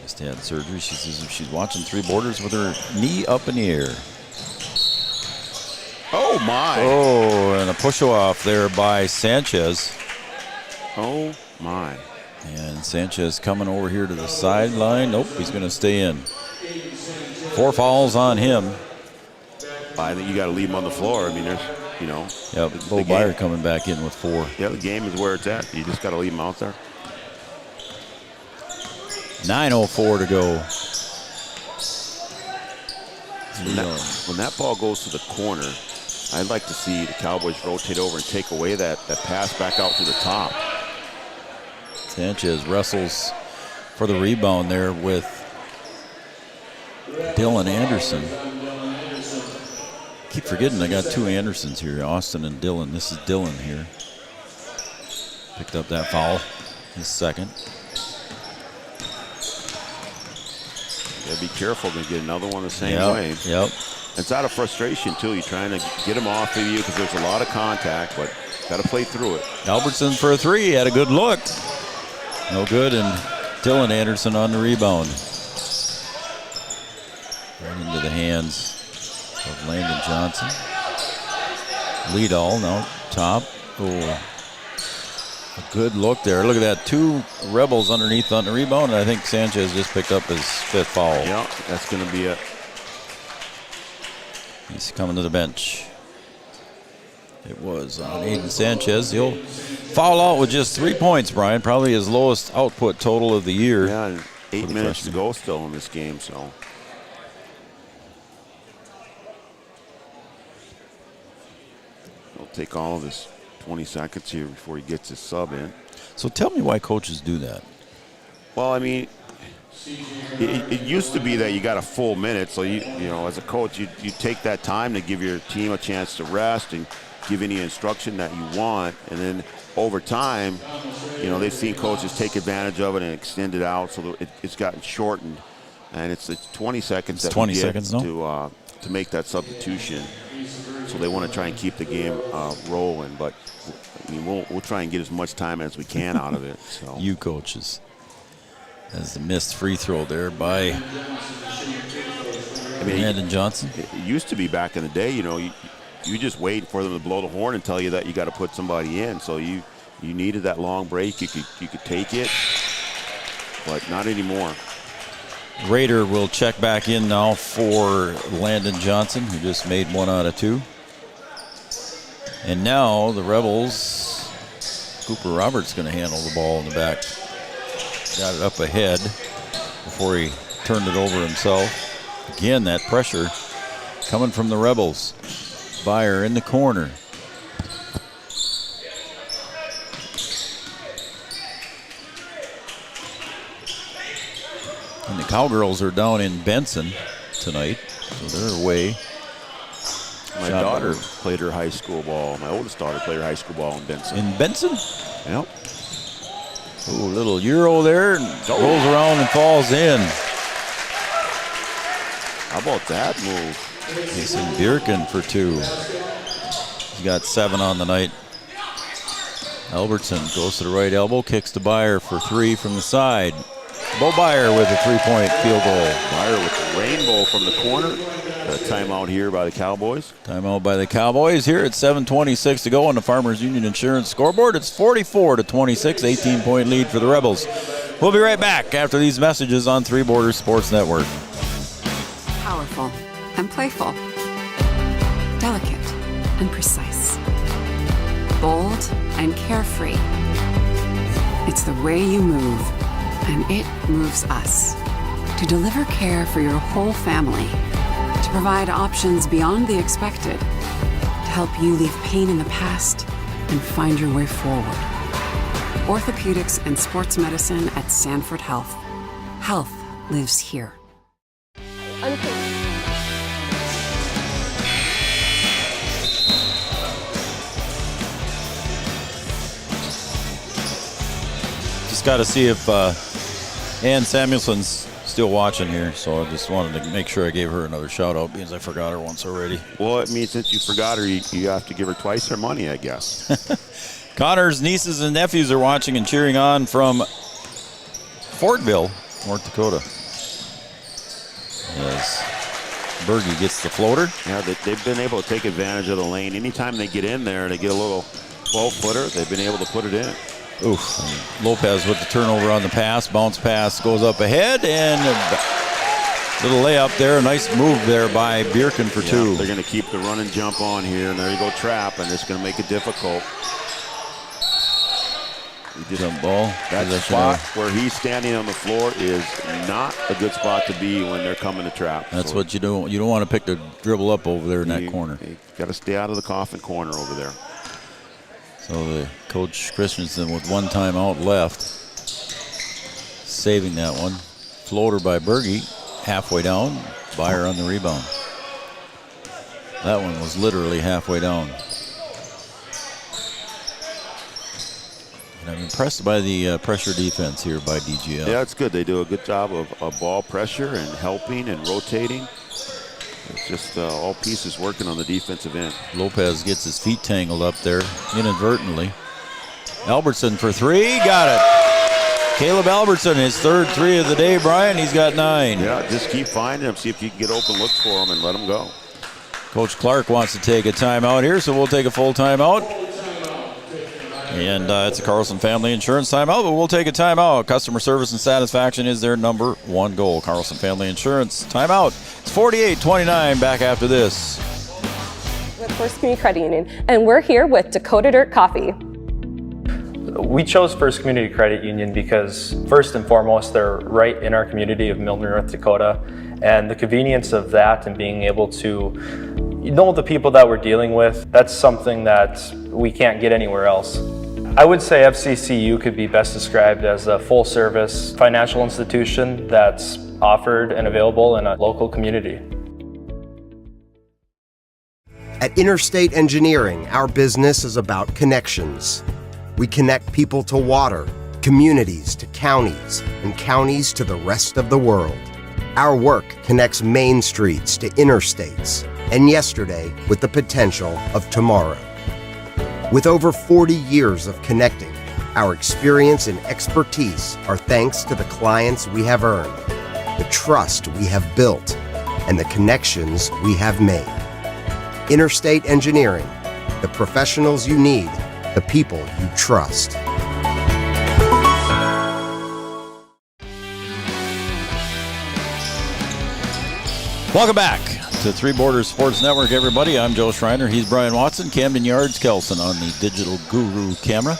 Just had surgery. She says if she's watching 3 Borders with her knee up in the air. Oh, my. Oh, and a push-off there by Sanchez. Oh, my. And Sanchez coming over here to the sideline. Nope, he's going to stay in. 4 fouls on him. I think you got to leave him on the floor. I mean, there's, you know. Yeah, Bo Byer coming back in with 4. Yeah, the game is where it's at. You just got to leave him out there. 9:04 to go. When that ball goes to the corner, I'd like to see the Cowboys rotate over and take away that pass back out to the top. Sanchez wrestles for the rebound there with Dylan Anderson. Keep forgetting I got 2 Andersons here, Austin and Dylan. This is Dylan here. Picked up that foul, his second. Yeah, be careful to get another one the same way. Yep. It's out of frustration, too. You're trying to get him off of you because there's a lot of contact, but got to play through it. Albertson for a 3, had a good look. No good, and Dylan Anderson on the rebound. Right into the hands of Landon Johnson. Lead all now, top. Oh, a good look there. Look at that, 2 Rebels underneath on the rebound, and I think Sanchez just picked up his 5th foul. Yeah, that's going to be it. He's coming to the bench. It was on Aiden Sanchez. He'll foul out with just 3 points, Brian. Probably his lowest output total of the year. Yeah, and 8 minutes to go still in this game, so. He'll take all of his 20 seconds here before he gets his sub in. So tell me why coaches do that. Well, I mean, it used to be that you got a full minute, so you know, as a coach, you take that time to give your team a chance to rest and give any instruction that you want, and then over time, you know, they've seen coaches take advantage of it and extend it out, so it's gotten shortened, and it's 20 seconds that 20 we get seconds, no? to make that substitution. So they want to try and keep the game rolling, but I mean, we'll try and get as much time as we can out of it. So. You coaches. As the missed free throw there by Landon Johnson. It used to be back in the day, you know, you just wait for them to blow the horn and tell you that you got to put somebody in. So you needed that long break. You could take it, but not anymore. Rader will check back in now for Landon Johnson, who just made 1 out of 2. And now the Rebels Cooper Roberts going to handle the ball in the back. Got it up ahead before he turned it over himself. Again, that pressure coming from the Rebels. Byer in the corner. And the Cowgirls are down in Benson tonight, so they're away. My daughter played her high school ball. My oldest daughter played her high school ball in Benson. In Benson? Yep. Ooh, little Euro there, and rolls around and falls in. How about that move? Mason Bierken for 2. He's got 7 on the night. Albertson goes to the right elbow, kicks to Byer for 3 from the side. Bo Byer with a 3-point field goal. Byer with the rainbow from the corner. A timeout here by the Cowboys. Timeout by the Cowboys here at 7:26 to go on the Farmers Union Insurance scoreboard. It's 44-26, 18-point lead for the Rebels. We'll be right back after these messages on Three Borders Sports Network. Powerful and playful. Delicate and precise. Bold and carefree. It's the way you move, and it moves us. To deliver care for your whole family. To provide options beyond the expected. To help you leave pain in the past and find your way forward. Orthopedics and sports medicine at Sanford Health. Health lives here. Just got to see if Ann Samuelson's still watching here, so I just wanted to make sure I gave her another shout out because I forgot her once already. Well, it means since you forgot her, you have to give her twice her money, I guess. Connor's nieces and nephews are watching and cheering on from Fortville, North Dakota. As Berge gets the floater. Yeah, they've been able to take advantage of the lane. Anytime they get in there, they get a little 12-footer, they've been able to put it in. Oof. And Lopez with the turnover on the pass. Bounce pass goes up ahead, and a little layup there. A nice move there by Bierken for 2. They're going to keep the run and jump on here, and there you go, trap, and it's going to make it difficult. Jump ball. That spot where he's standing on the floor is not a good spot to be when they're coming to trap. That's what you don't. You don't want to pick the dribble up over there in that corner. You got to stay out of the coffin corner over there. So the Coach Christensen with 1 timeout left, saving that one. Floater by Berge, halfway down. Byer on the rebound. That one was literally halfway down. And I'm impressed by the pressure defense here by DGF. Yeah, it's good. They do a good job of ball pressure and helping and rotating. It's just all pieces working on the defensive end. Lopez gets his feet tangled up there inadvertently. Albertson for 3, got it. Caleb Albertson, his 3rd 3 of the day, Brian. He's got 9. Yeah, just keep finding him, see if you can get open looks for him and let him go. Coach Clark wants to take a timeout here, so we'll take a full timeout. And it's a Carlson Family Insurance timeout, but we'll take a timeout. Customer service and satisfaction is their number 1 goal. Carlson Family Insurance timeout. It's 48-29. Back after this. With First Community Credit Union, and we're here with Dakota Dirt Coffee. We chose First Community Credit Union because, first and foremost, they're right in our community of Milner, North Dakota, and the convenience of that and being able to know the people that we're dealing with, that's something that we can't get anywhere else. I would say FCCU could be best described as a full-service financial institution that's offered and available in a local community. At Interstate Engineering, our business is about connections. We connect people to water, communities to counties, and counties to the rest of the world. Our work connects main streets to interstates, and yesterday with the potential of tomorrow. With over 40 years of connecting, our experience and expertise are thanks to the clients we have earned, the trust we have built, and the connections we have made. Interstate Engineering, the professionals you need, the people you trust. Welcome back to Three Borders Sports Network, everybody. I'm Joe Schreiner. He's Brian Watson. Camden Yards, Kelson on the digital guru camera.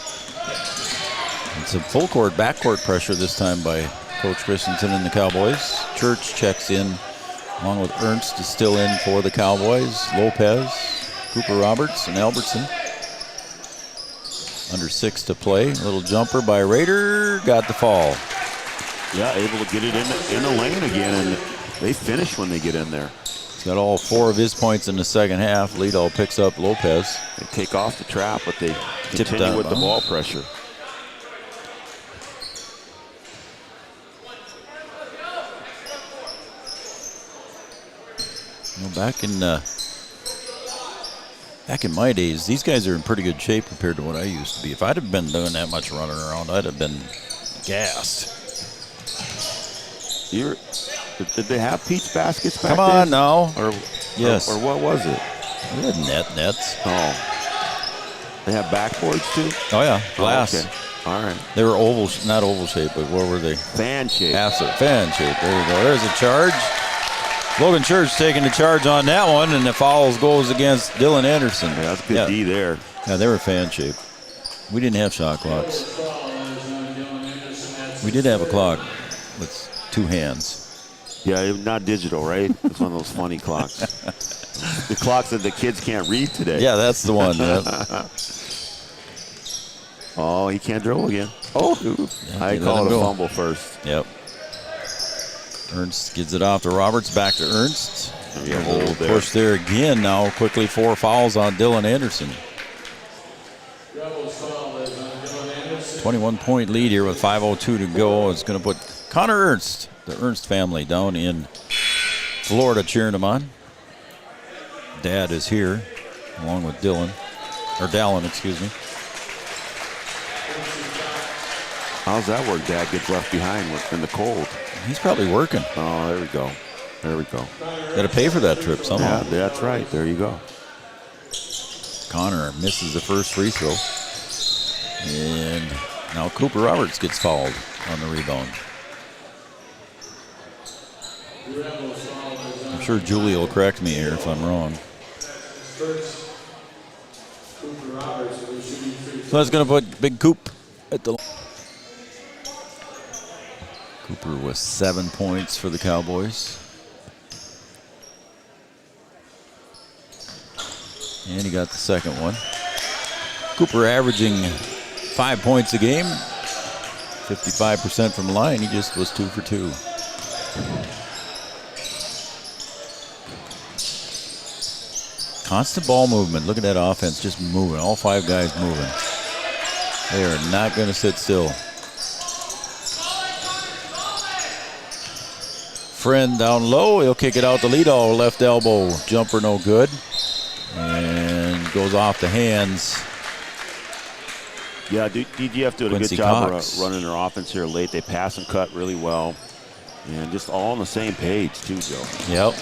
And some full court, backcourt pressure this time by Coach Christensen and the Cowboys. Church checks in along with Ernst is still in for the Cowboys. Lopez, Cooper Roberts, and Albertson. Under 6 to play. A little jumper by Rader. Got the fall. Yeah, able to get it in the lane again, and they finish when they get in there. He's got all 4 of his points in the second half. Liddell picks up Lopez. They take off the trap, but they continue with the ball pressure. You know, back in my days, these guys are in pretty good shape compared to what I used to be. If I'd have been doing that much running around, I'd have been gassed. Did they have peach baskets back Come on then? now. Yes. Or what was it? They had nets. Oh. They have backboards too? Oh, yeah. Glass. Oh, okay. All right. They were not oval shape, but what were they? Fan shape. Fan shape. There you go. There's a charge. Logan Church taking the charge on that one, and the fouls goes against Dylan Anderson. Yeah, that's good D there. Yeah, they were fan shape. We didn't have shot clocks. We did have a clock with 2 hands. Yeah, not digital, right? It's one of those funny clocks. The clocks that the kids can't read today. Yeah, that's the one. Yep. Oh, he can't dribble again. Oh, yeah, I call it a fumble first. Yep. Ernst gets it off to Roberts, back to Ernst. Push there again now. Quickly 4 fouls on Dylan Anderson. 21-point lead here with 5:02 to go. It's going to put Connor Ernst, the Ernst family, down in Florida cheering him on. Dad is here along with Dallin, excuse me. How's that work? Dad gets left behind in the cold. He's probably working. Oh, there we go. There we go. Got to pay for that trip somehow. Yeah, that's right. There you go. Connor misses the first free throw. And now Cooper Roberts gets fouled on the rebound. I'm sure Julie will correct me here if I'm wrong. So that's going to put Big Coop at the... Cooper with 7 points for the Cowboys. And he got the second one. Cooper averaging 5 points a game. 55% from the line. He just was 2 for 2. Constant ball movement. Look at that offense just moving. All 5 guys moving. They are not going to sit still. Friend down low. He'll kick it out to Liddell. Left elbow. Jumper no good. And goes off the hands. Yeah, DGF did a good job of running their offense here late. They pass and cut really well. And just all on the same page, too, Joe. Yep.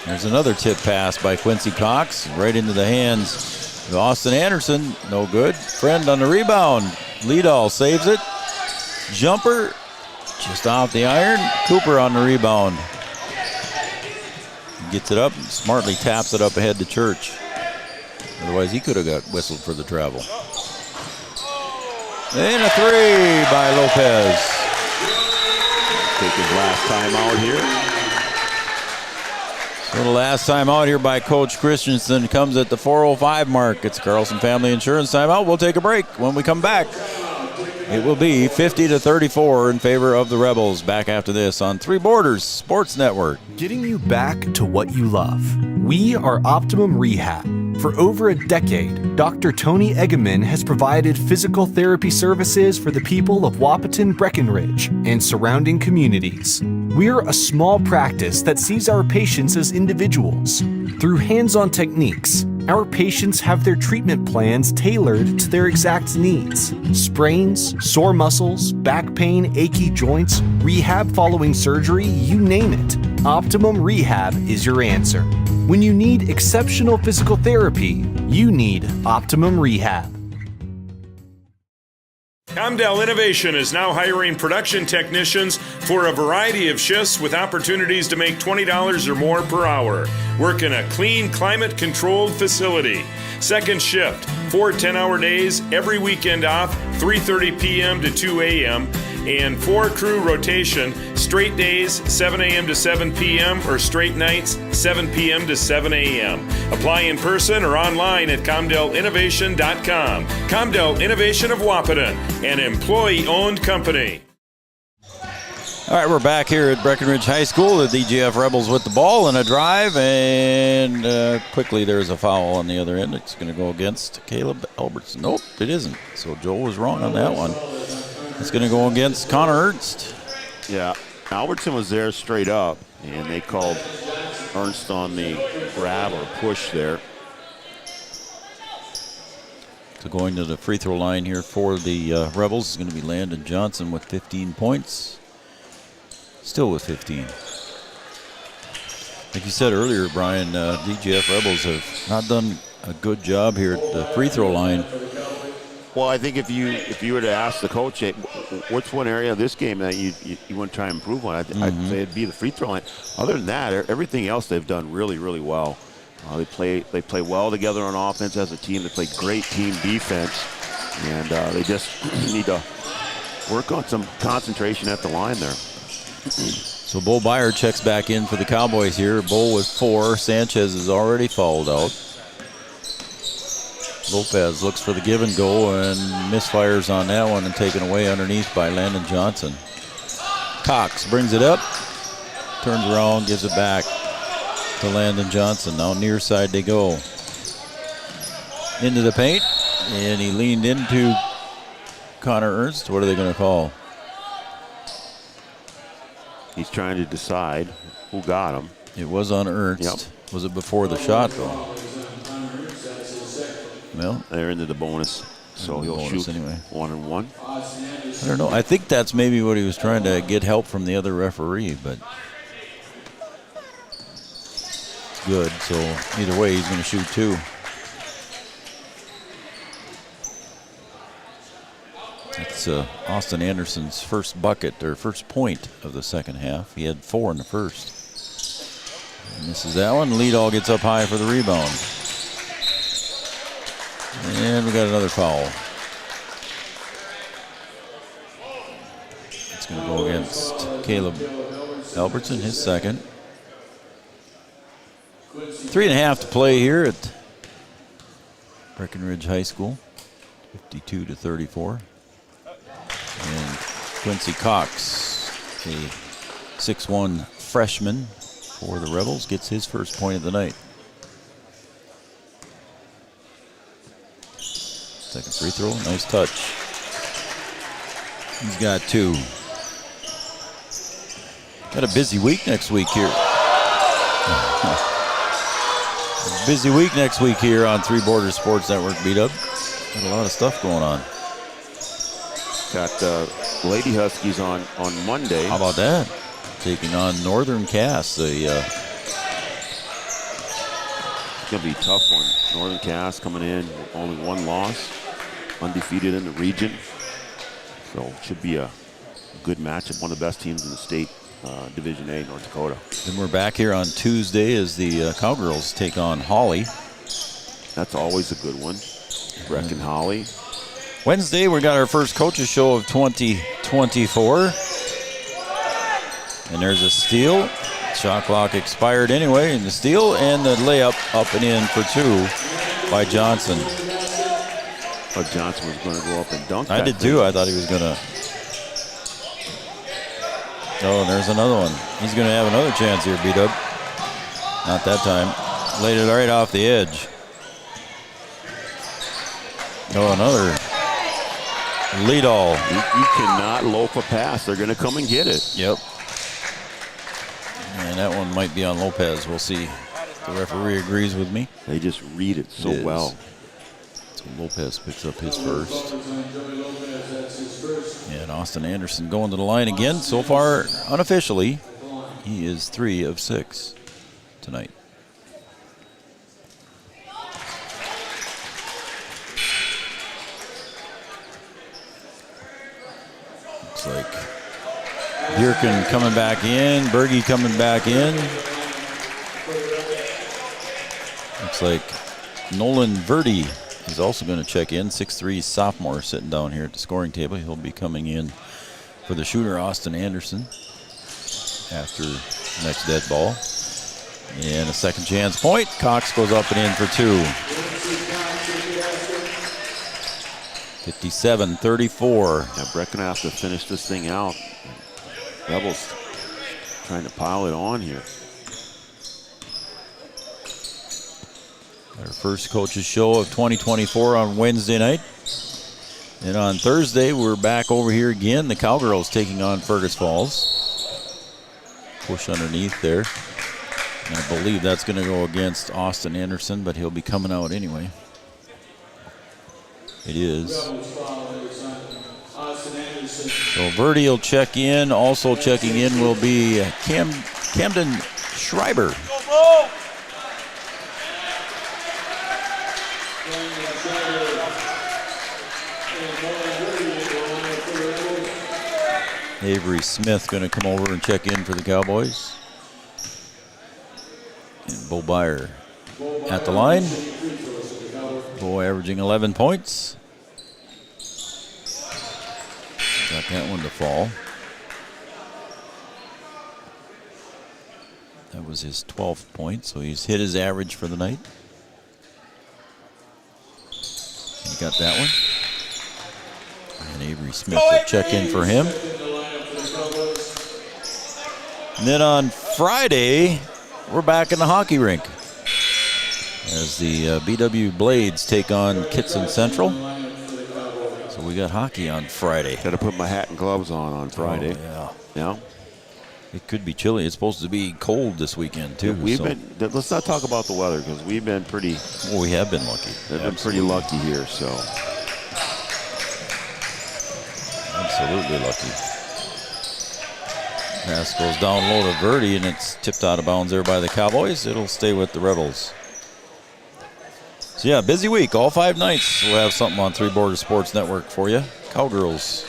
There's another tip pass by Quincy Cox. Right into the hands of Austin Anderson. No good. Friend on the rebound. Liddell saves it. Jumper just off the iron. Cooper on the rebound. Gets it up. Smartly taps it up ahead to Church. Otherwise, he could have got whistled for the travel. And a 3 by Lopez. Take his last time out here. So the last time out here by Coach Christensen comes at the 4:05 mark. It's Carlson Family Insurance timeout. We'll take a break. When we come back, it will be 50-34 in favor of the Rebels. Back after this on Three Borders Sports Network. Getting you back to what you love. We are Optimum Rehab. For over a decade, Dr. Tony Egeman has provided physical therapy services for the people of Wahpeton, Breckenridge, and surrounding communities. We're a small practice that sees our patients as individuals. Through hands-on techniques, our patients have their treatment plans tailored to their exact needs. Sprains, sore muscles, back pain, achy joints, rehab following surgery, you name it. Optimum Rehab is your answer. When you need exceptional physical therapy, you need Optimum Rehab. Comdell Innovation is now hiring production technicians for a variety of shifts with opportunities to make $20 or more per hour. Work in a clean, climate-controlled facility. Second shift, 4 10-hour days, every weekend off, 3:30 p.m. to 2 a.m., and 4-crew rotation, straight days, 7 a.m. to 7 p.m., or straight nights, 7 p.m. to 7 a.m. Apply in person or online at ComdellInnovation.com. Comdell Innovation of Wahpeton, an employee-owned company. All right, we're back here at Breckenridge High School. The DGF Rebels with the ball and a drive, and quickly there's a foul on the other end. It's going to go against Caleb Albertson. Nope, it isn't. So Joel was wrong on that one. It's going to go against Connor Ernst. Yeah, Albertson was there straight up, and they called Ernst on the grab or push there. So going to the free throw line here for the Rebels is going to be Landon Johnson with 15 points. Still with 15. Like you said earlier, Brian, DGF Rebels have not done a good job here at the free throw line. Well, I think if you were to ask the coach, hey, what's one area of this game that you want to try and improve on, I'd say it'd be the free throw line. Other than that, everything else they've done really, really well. They play well together on offense as a team. They play great team defense, and they just need to work on some concentration at the line there. So Bo Byer checks back in for the Cowboys here. Bo with 4. Sanchez is already fouled out. Lopez looks for the give and go and misfires on that one and taken away underneath by Landon Johnson. Cox brings it up, turns around, gives it back to Landon Johnson. Now near side they go. Into the paint, and he leaned into Connor Ernst. What are they going to call? He's trying to decide who got him. It was on Ernst. Yep. Was it before the shot, though? Well, they're into the bonus, so he'll shoot anyway. 1 and 1. I don't know. I think that's maybe what he was trying to get help from the other referee, but good. So either way, he's going to shoot 2. It's Austin Anderson's first bucket, or first point of the second half. He had 4 in the first. And misses that one. Leadall gets up high for the rebound. And we got another foul. It's going to go against Caleb Albertson, his second. 3.5 to play here at Breckenridge High School. 52-34. And Quincy Cox, a 6'1" freshman for the Rebels, gets his first point of the night. Second free throw, nice touch. He's got 2. Got a busy week next week here. Busy week next week here on Three Borders Sports Network Beat Up. Got a lot of stuff going on. Got Lady Huskies on Monday. How about that? Taking on Northern Cass. It's going to be a tough one. Northern Cass coming in, only 1 loss. Undefeated in the region. So it should be a good matchup. One of the best teams in the state, Division A, North Dakota. Then we're back here on Tuesday as the Cowgirls take on Holly. That's always a good one. Brecken Holly. Wednesday, we got our first coaches show of 2024. And there's a steal. Shot clock expired anyway, and the steal and the layup up and in for 2 by Johnson. But Johnson was going to go up and dunk. I did too. I thought he was going to. Oh, there's another one. He's going to have another chance here, beat up. Not that time. Laid it right off the edge. Oh, another lead all. You cannot loaf a pass. They're going to come and get it. Yep. And that one might be on Lopez. We'll see. The referee agrees with me. They just read it so well. So Lopez picks up his first. And Austin Anderson going to the line again. So far, unofficially, he is 3 of 6 tonight. Looks like Bjerken coming back in, Berge coming back in. Looks like Nolan Verdi is also going to check in. 6'3" sophomore sitting down here at the scoring table. He'll be coming in for the shooter, Austin Anderson, after next dead ball. And a second chance point. Cox goes up and in for 2. 57-34. Yeah, Brecken have to finish this thing out. Rebels trying to pile it on here. Our first coaches show of 2024 on Wednesday night. And on Thursday, we're back over here again. The Cowgirls taking on Fergus Falls. Push underneath there. And I believe that's going to go against Austin Anderson, but he'll be coming out anyway. It is. So Verdi will check in. Also checking in will be Camden Schreiber. Avery Smith going to come over and check in for the Cowboys. And Bo Byer at the line. Bo averaging 11 points. Got that one to fall. That was his 12th point, so he's hit his average for the night. He got that one. And Avery Smith will check in for him. And then on Friday, we're back in the hockey rink as the BW Blades take on Kitson Central. So we got hockey on Friday. Got to put my hat and gloves on Friday. Oh, yeah. It could be chilly. It's supposed to be cold this weekend too. Let's not talk about the weather because we've been pretty. Well, we have been lucky. They've been pretty lucky here. So absolutely lucky. Pass goes down low to Verdi, and it's tipped out of bounds there by the Cowboys. It'll stay with the Rebels. So yeah, busy week. All 5 nights we'll have something on Three Borders Sports Network for you. Cowgirls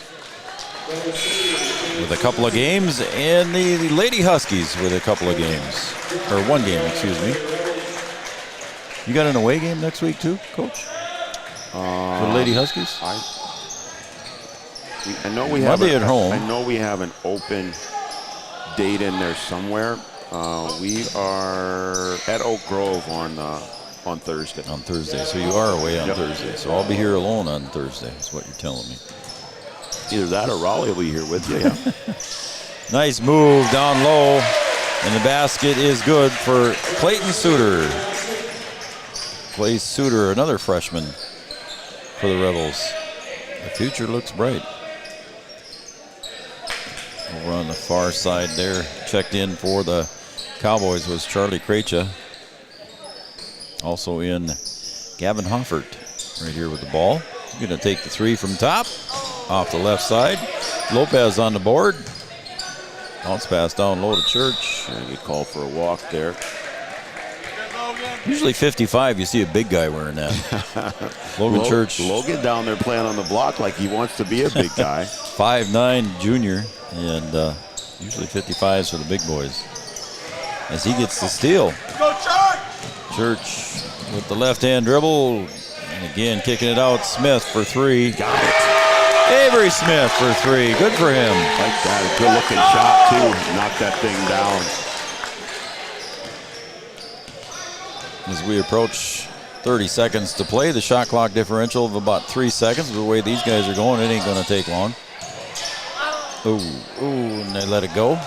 with a couple of games, and the Lady Huskies with a couple of games. Or one game, excuse me. You got an away game next week too, Coach? For the Lady Huskies? I know we have at home. I know we have an open date in there somewhere. We are at Oak Grove on Thursday. On Thursday, so you are away on Thursday. So I'll be here alone on Thursday, is what you're telling me. Either that or Raleigh will be here with you. Yeah. Nice move down low, and the basket is good for Clayton Suter. Clay Suter, another freshman for the Rebels. The future looks bright. Over on the far side there, checked in for the Cowboys was Charlie Krejcia. Also in Gavin Hoffert right here with the ball. He's going to take the 3 from top, off the left side. Lopez on the board. Bounce pass down low to Church. And get called for a walk there. Usually 55, you see a big guy wearing that. Logan Church. Logan down there playing on the block like he wants to be a big guy. 5'9" junior, and usually 55s for the big boys. As he gets the steal. Go Church! Church with the left-hand dribble, and again kicking it out. Smith for 3. Got it. Avery Smith for 3. Good for him. Like that. A good-looking shot, too. Knocked that thing down. As we approach 30 seconds to play, the shot clock differential of about 3 seconds. The way these guys are going, it ain't going to take long. Ooh, and they let it go.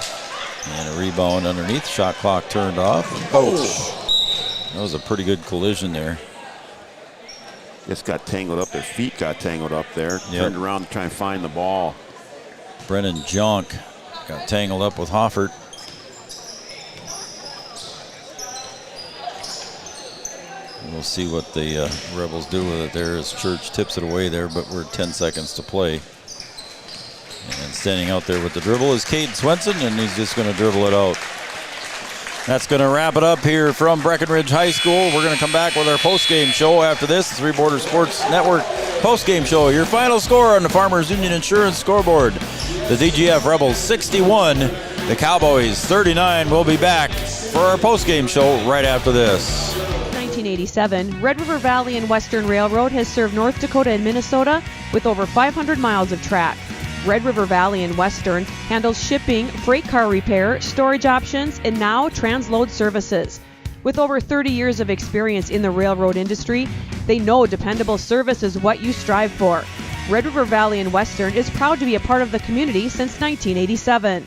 And a rebound underneath. Shot clock turned off. Oh, that was a pretty good collision there. Just got tangled up. Their feet got tangled up there. Yep. Turned around to try and find the ball. Brennan Jonk got tangled up with Hoffert. We'll see what the Rebels do with it there as Church tips it away there, but we're 10 seconds to play. And standing out there with the dribble is Cade Swenson, and he's just going to dribble it out. That's going to wrap it up here from Breckenridge High School. We're going to come back with our post-game show after this. The Three Borders Sports Network post-game show. Your final score on the Farmers Union Insurance scoreboard. The DGF Rebels 61, the Cowboys 39. We'll be back for our postgame show right after this. 1987, Red River Valley and Western Railroad has served North Dakota and Minnesota with over 500 miles of track. Red River Valley and Western handles shipping, freight car repair, storage options, and now transload services. With over 30 years of experience in the railroad industry, they know dependable service is what you strive for. Red River Valley and Western is proud to be a part of the community since 1987.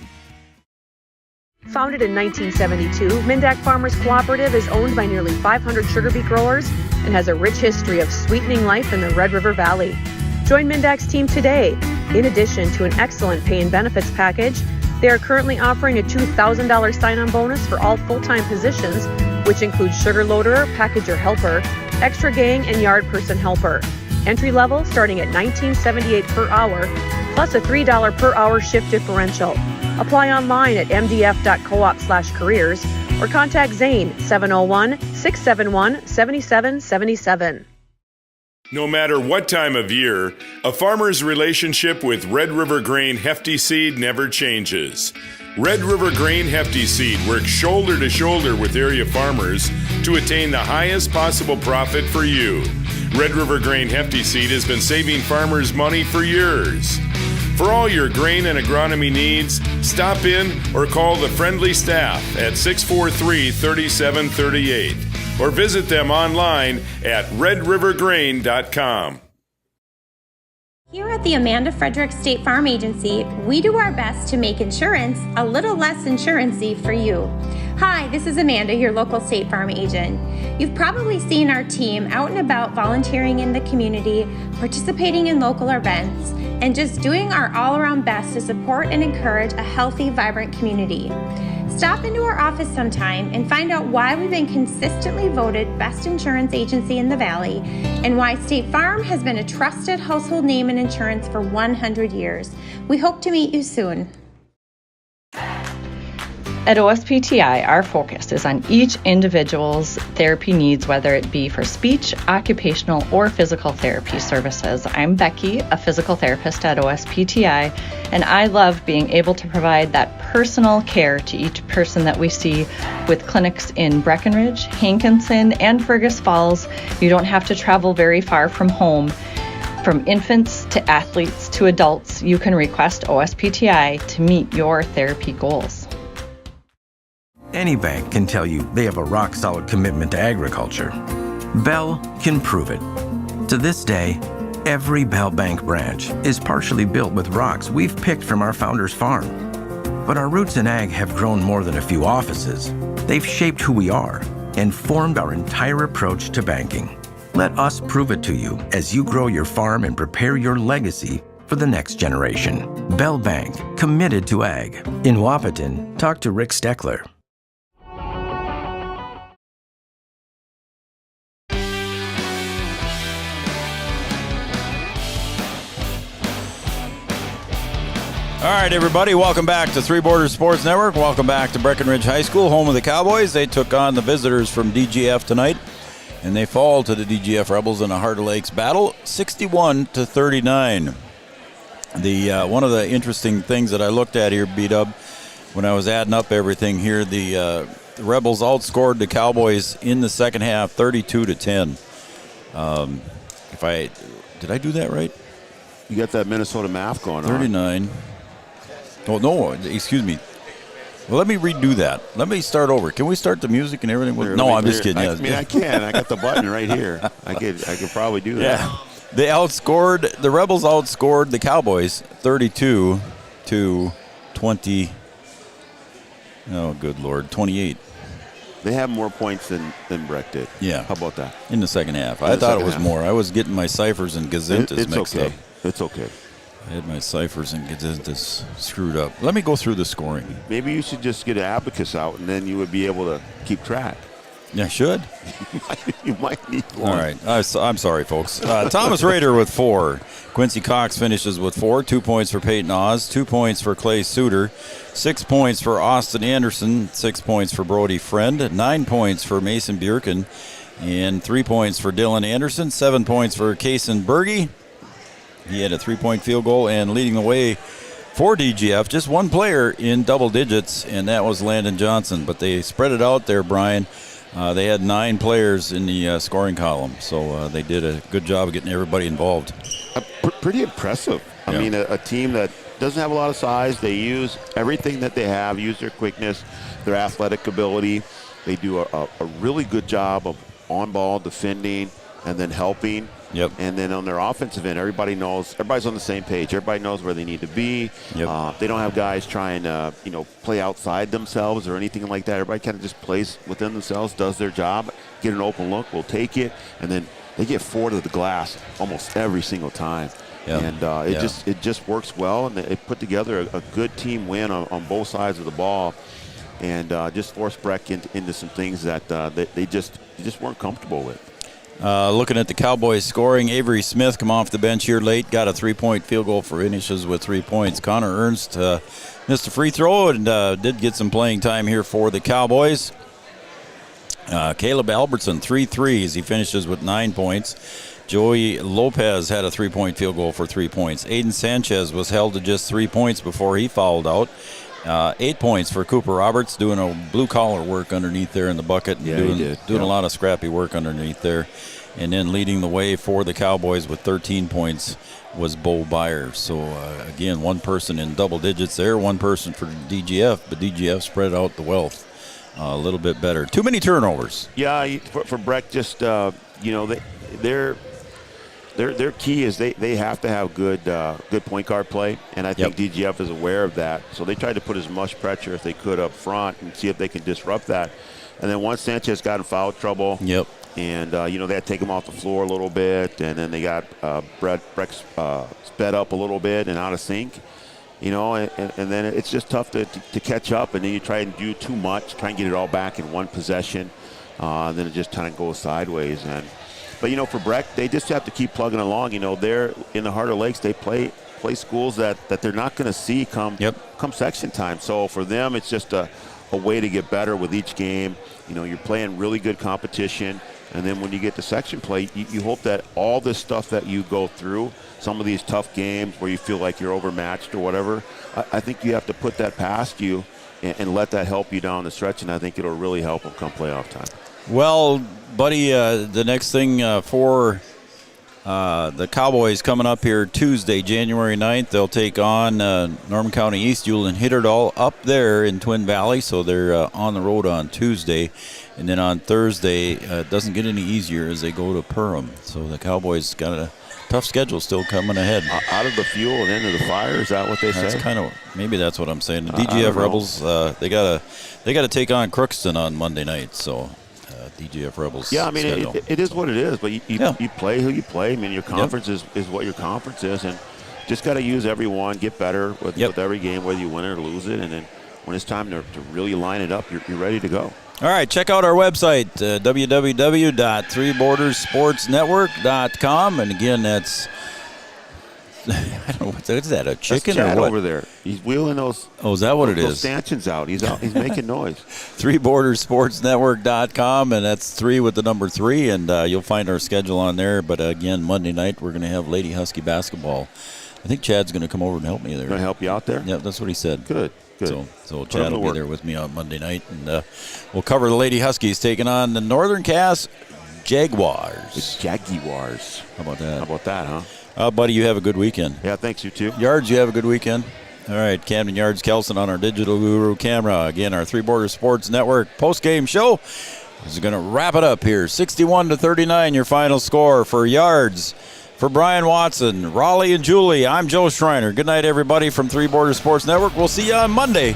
Founded in 1972, Mindak Farmers Cooperative is owned by nearly 500 sugar beet growers and has a rich history of sweetening life in the Red River Valley. Join Mindak's team today. In addition to an excellent pay and benefits package, they are currently offering a $2,000 sign-on bonus for all full-time positions, which includes sugar loader, packager helper, extra gang, and yard person helper. Entry level starting at $19.78 per hour, plus a $3 per hour shift differential. Apply online at mdf.coop/careers or contact Zane 701-671-7777. No matter what time of year, a farmer's relationship with Red River Grain Hefty Seed never changes. Red River Grain Hefty Seed works shoulder to shoulder with area farmers to attain the highest possible profit for you. Red River Grain Hefty Seed has been saving farmers money for years. For all your grain and agronomy needs, stop in or call the friendly staff at 643-3738 or visit them online at redrivergrain.com. Here at the Amanda Frederick State Farm Agency, we do our best to make insurance a little less insurance-y for you. Hi, this is Amanda, your local State Farm agent. You've probably seen our team out and about volunteering in the community, participating in local events, and just doing our all-around best to support and encourage a healthy, vibrant community. Stop into our office sometime and find out why we've been consistently voted best insurance agency in the Valley and why State Farm has been a trusted household name in insurance for 100 years. We hope to meet you soon. At OSPTI, our focus is on each individual's therapy needs, whether it be for speech, occupational, or physical therapy services. I'm Becky, a physical therapist at OSPTI, and I love being able to provide that personal care to each person that we see with clinics in Breckenridge, Hankinson, and Fergus Falls. You don't have to travel very far from home. From infants to athletes to adults, you can request OSPTI to meet your therapy goals. Any bank can tell you they have a rock-solid commitment to agriculture. Bell can prove it. To this day, every Bell Bank branch is partially built with rocks we've picked from our founder's farm. But our roots in ag have grown more than a few offices. They've shaped who we are and formed our entire approach to banking. Let us prove it to you as you grow your farm and prepare your legacy for the next generation. Bell Bank, committed to ag. In Wahpeton, talk to Rick Steckler. All right, everybody, welcome back to Three Borders Sports Network. Welcome back to Breckenridge High School, home of the Cowboys. They took on the visitors from DGF tonight, and they fall to the DGF Rebels in a Heart of Lakes battle, 61-39. One of the interesting things that I looked at here, B-Dub, when I was adding up everything here, the Rebels outscored the Cowboys in the second half, 32-10. Did I do that right? You got that Minnesota math going 39. Oh, no, excuse me. Well, let me redo that. Let me start over. Can we start the music and everything? No, I'm just kidding. I mean, I can. I got the button right here. I could probably do that. Yeah. The Rebels outscored the Cowboys 32-20. Oh, good Lord, 28. They have more points than Breck did. Yeah. How about that? In the second half. I thought it was more. I was getting my ciphers and gazintas mixed up. It's okay. I had my ciphers and gazintas screwed up. Let me go through the scoring. Maybe you should just get an abacus out, and then you would be able to keep track. Yeah, I should. You might need one. All right. I'm sorry, folks. Thomas Rader with 4. Quincy Cox finishes with 4. 2 points for Peyton Oz. 2 points for Clay Suter. 6 points for Austin Anderson. 6 points for Brody Friend. 9 points for Mason Bjerken. And 3 points for Dylan Anderson. 7 points for Kason Berge. He had a 3-point field goal, and leading the way for DGF, just one player in double digits, and that was Landon Johnson. But they spread it out there, Brian. They had 9 players in the scoring column, so they did a good job of getting everybody involved. Pretty impressive. I mean, a team that doesn't have a lot of size. They use everything that they have, use their quickness, their athletic ability. They do a really good job of on-ball defending and then helping. Yep. And then on their offensive end, everybody's on the same page. Everybody knows where they need to be. Yep. They don't have guys trying to, play outside themselves or anything like that. Everybody kind of just plays within themselves, does their job, get an open look, we'll take it, and then they get 4 to the glass almost every single time. Yep. And it just works well, and they put together a good team win on both sides of the ball, and just forced Breck into some things that they just weren't comfortable with. Looking at the Cowboys scoring, Avery Smith come off the bench here late, got a 3-point field goal, finishes with 3 points. Connor Ernst missed a free throw and did get some playing time here for the Cowboys. Caleb Albertson, 3 threes. He finishes with 9 points. Joey Lopez had a 3-point field goal for 3 points. Aiden Sanchez was held to just 3 points before he fouled out. 8 points for Cooper Roberts, doing a blue-collar work underneath there in the bucket. Yeah, doing, he did. Doing a lot of scrappy work underneath there. And then leading the way for the Cowboys with 13 points was Bo Byers. So, again, one person in double digits there, one person for DGF, but DGF spread out the wealth a little bit better. Too many turnovers. Yeah, for Breck, just, their key is they have to have good point guard play, and I think DGF is aware of that. So they tried to put as much pressure as they could up front and see if they can disrupt that. And then once Sanchez got in foul trouble, and they had to take him off the floor a little bit, and then they got Breck sped up a little bit and out of sync. And then it's just tough to catch up, and then you try and do too much, try and get it all back in one possession, and then it just kind of goes sideways. But for Breck, they just have to keep plugging along. They're in the Heart of Lakes. They play schools that they're not going to see come section time. So for them, it's just a way to get better with each game. You're playing really good competition, and then when you get to section play, you hope that all this stuff that you go through, some of these tough games where you feel like you're overmatched or whatever, I think you have to put that past you and let that help you down the stretch, and I think it'll really help them come playoff time. Well, buddy, the next thing for the Cowboys coming up here Tuesday, January 9th, they'll take on Norman County East. You'll hit it all up there in Twin Valley, so they're on the road on Tuesday. And then on Thursday, it doesn't get any easier as they go to Perham. So the Cowboys got a tough schedule still coming ahead. Out of the fuel and into the fire, is that what they say? That's kind of, maybe that's what I'm saying. The DGF Rebels, they got to take on Crookston on Monday night, so DGF Rebels. Yeah, I mean, it is what it is, but you play who you play. I mean, your conference is what your conference is, and just got to use every one, get better with every game, whether you win it or lose it, and then when it's time to really line it up, you're ready to go. All right, check out our website, www.threebordersportsnetwork.com, and again, that's I don't know, what is that, a chicken or what? Over there. He's wheeling those. Oh, is that what it is? Those stanchions out. He's making noise. Threebordersportsnetwork.com, and that's 3 with the number 3, and you'll find our schedule on there. But again, Monday night we're going to have Lady Husky basketball. I think Chad's going to come over and help me there. Going to help you out there? Yeah, that's what he said. Good. So Chad will be there with me on Monday night, and we'll cover the Lady Huskies taking on the Northern Cass Jaguars. The Jaguars. How about that? How about that, huh? Buddy, you have a good weekend. Yeah, thanks, you too. Yards, you have a good weekend. All right, Camden Yards, Kelson on our Digital Guru camera. Again, our Three Border Sports Network post-game show is going to wrap it up here. 61-39, your final score for Yards. For Brian Watson, Raleigh, and Julie, I'm Joe Schreiner. Good night, everybody, from Three Border Sports Network. We'll see you on Monday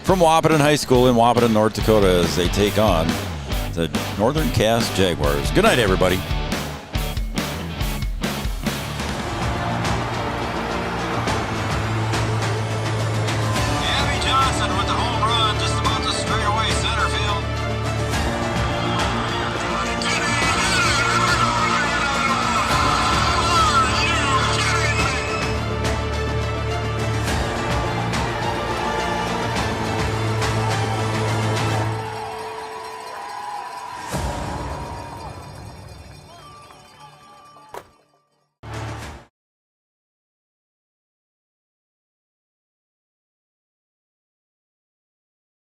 from Wahpeton High School in Wahpeton, North Dakota, as they take on the Northern Cass Jaguars. Good night, everybody.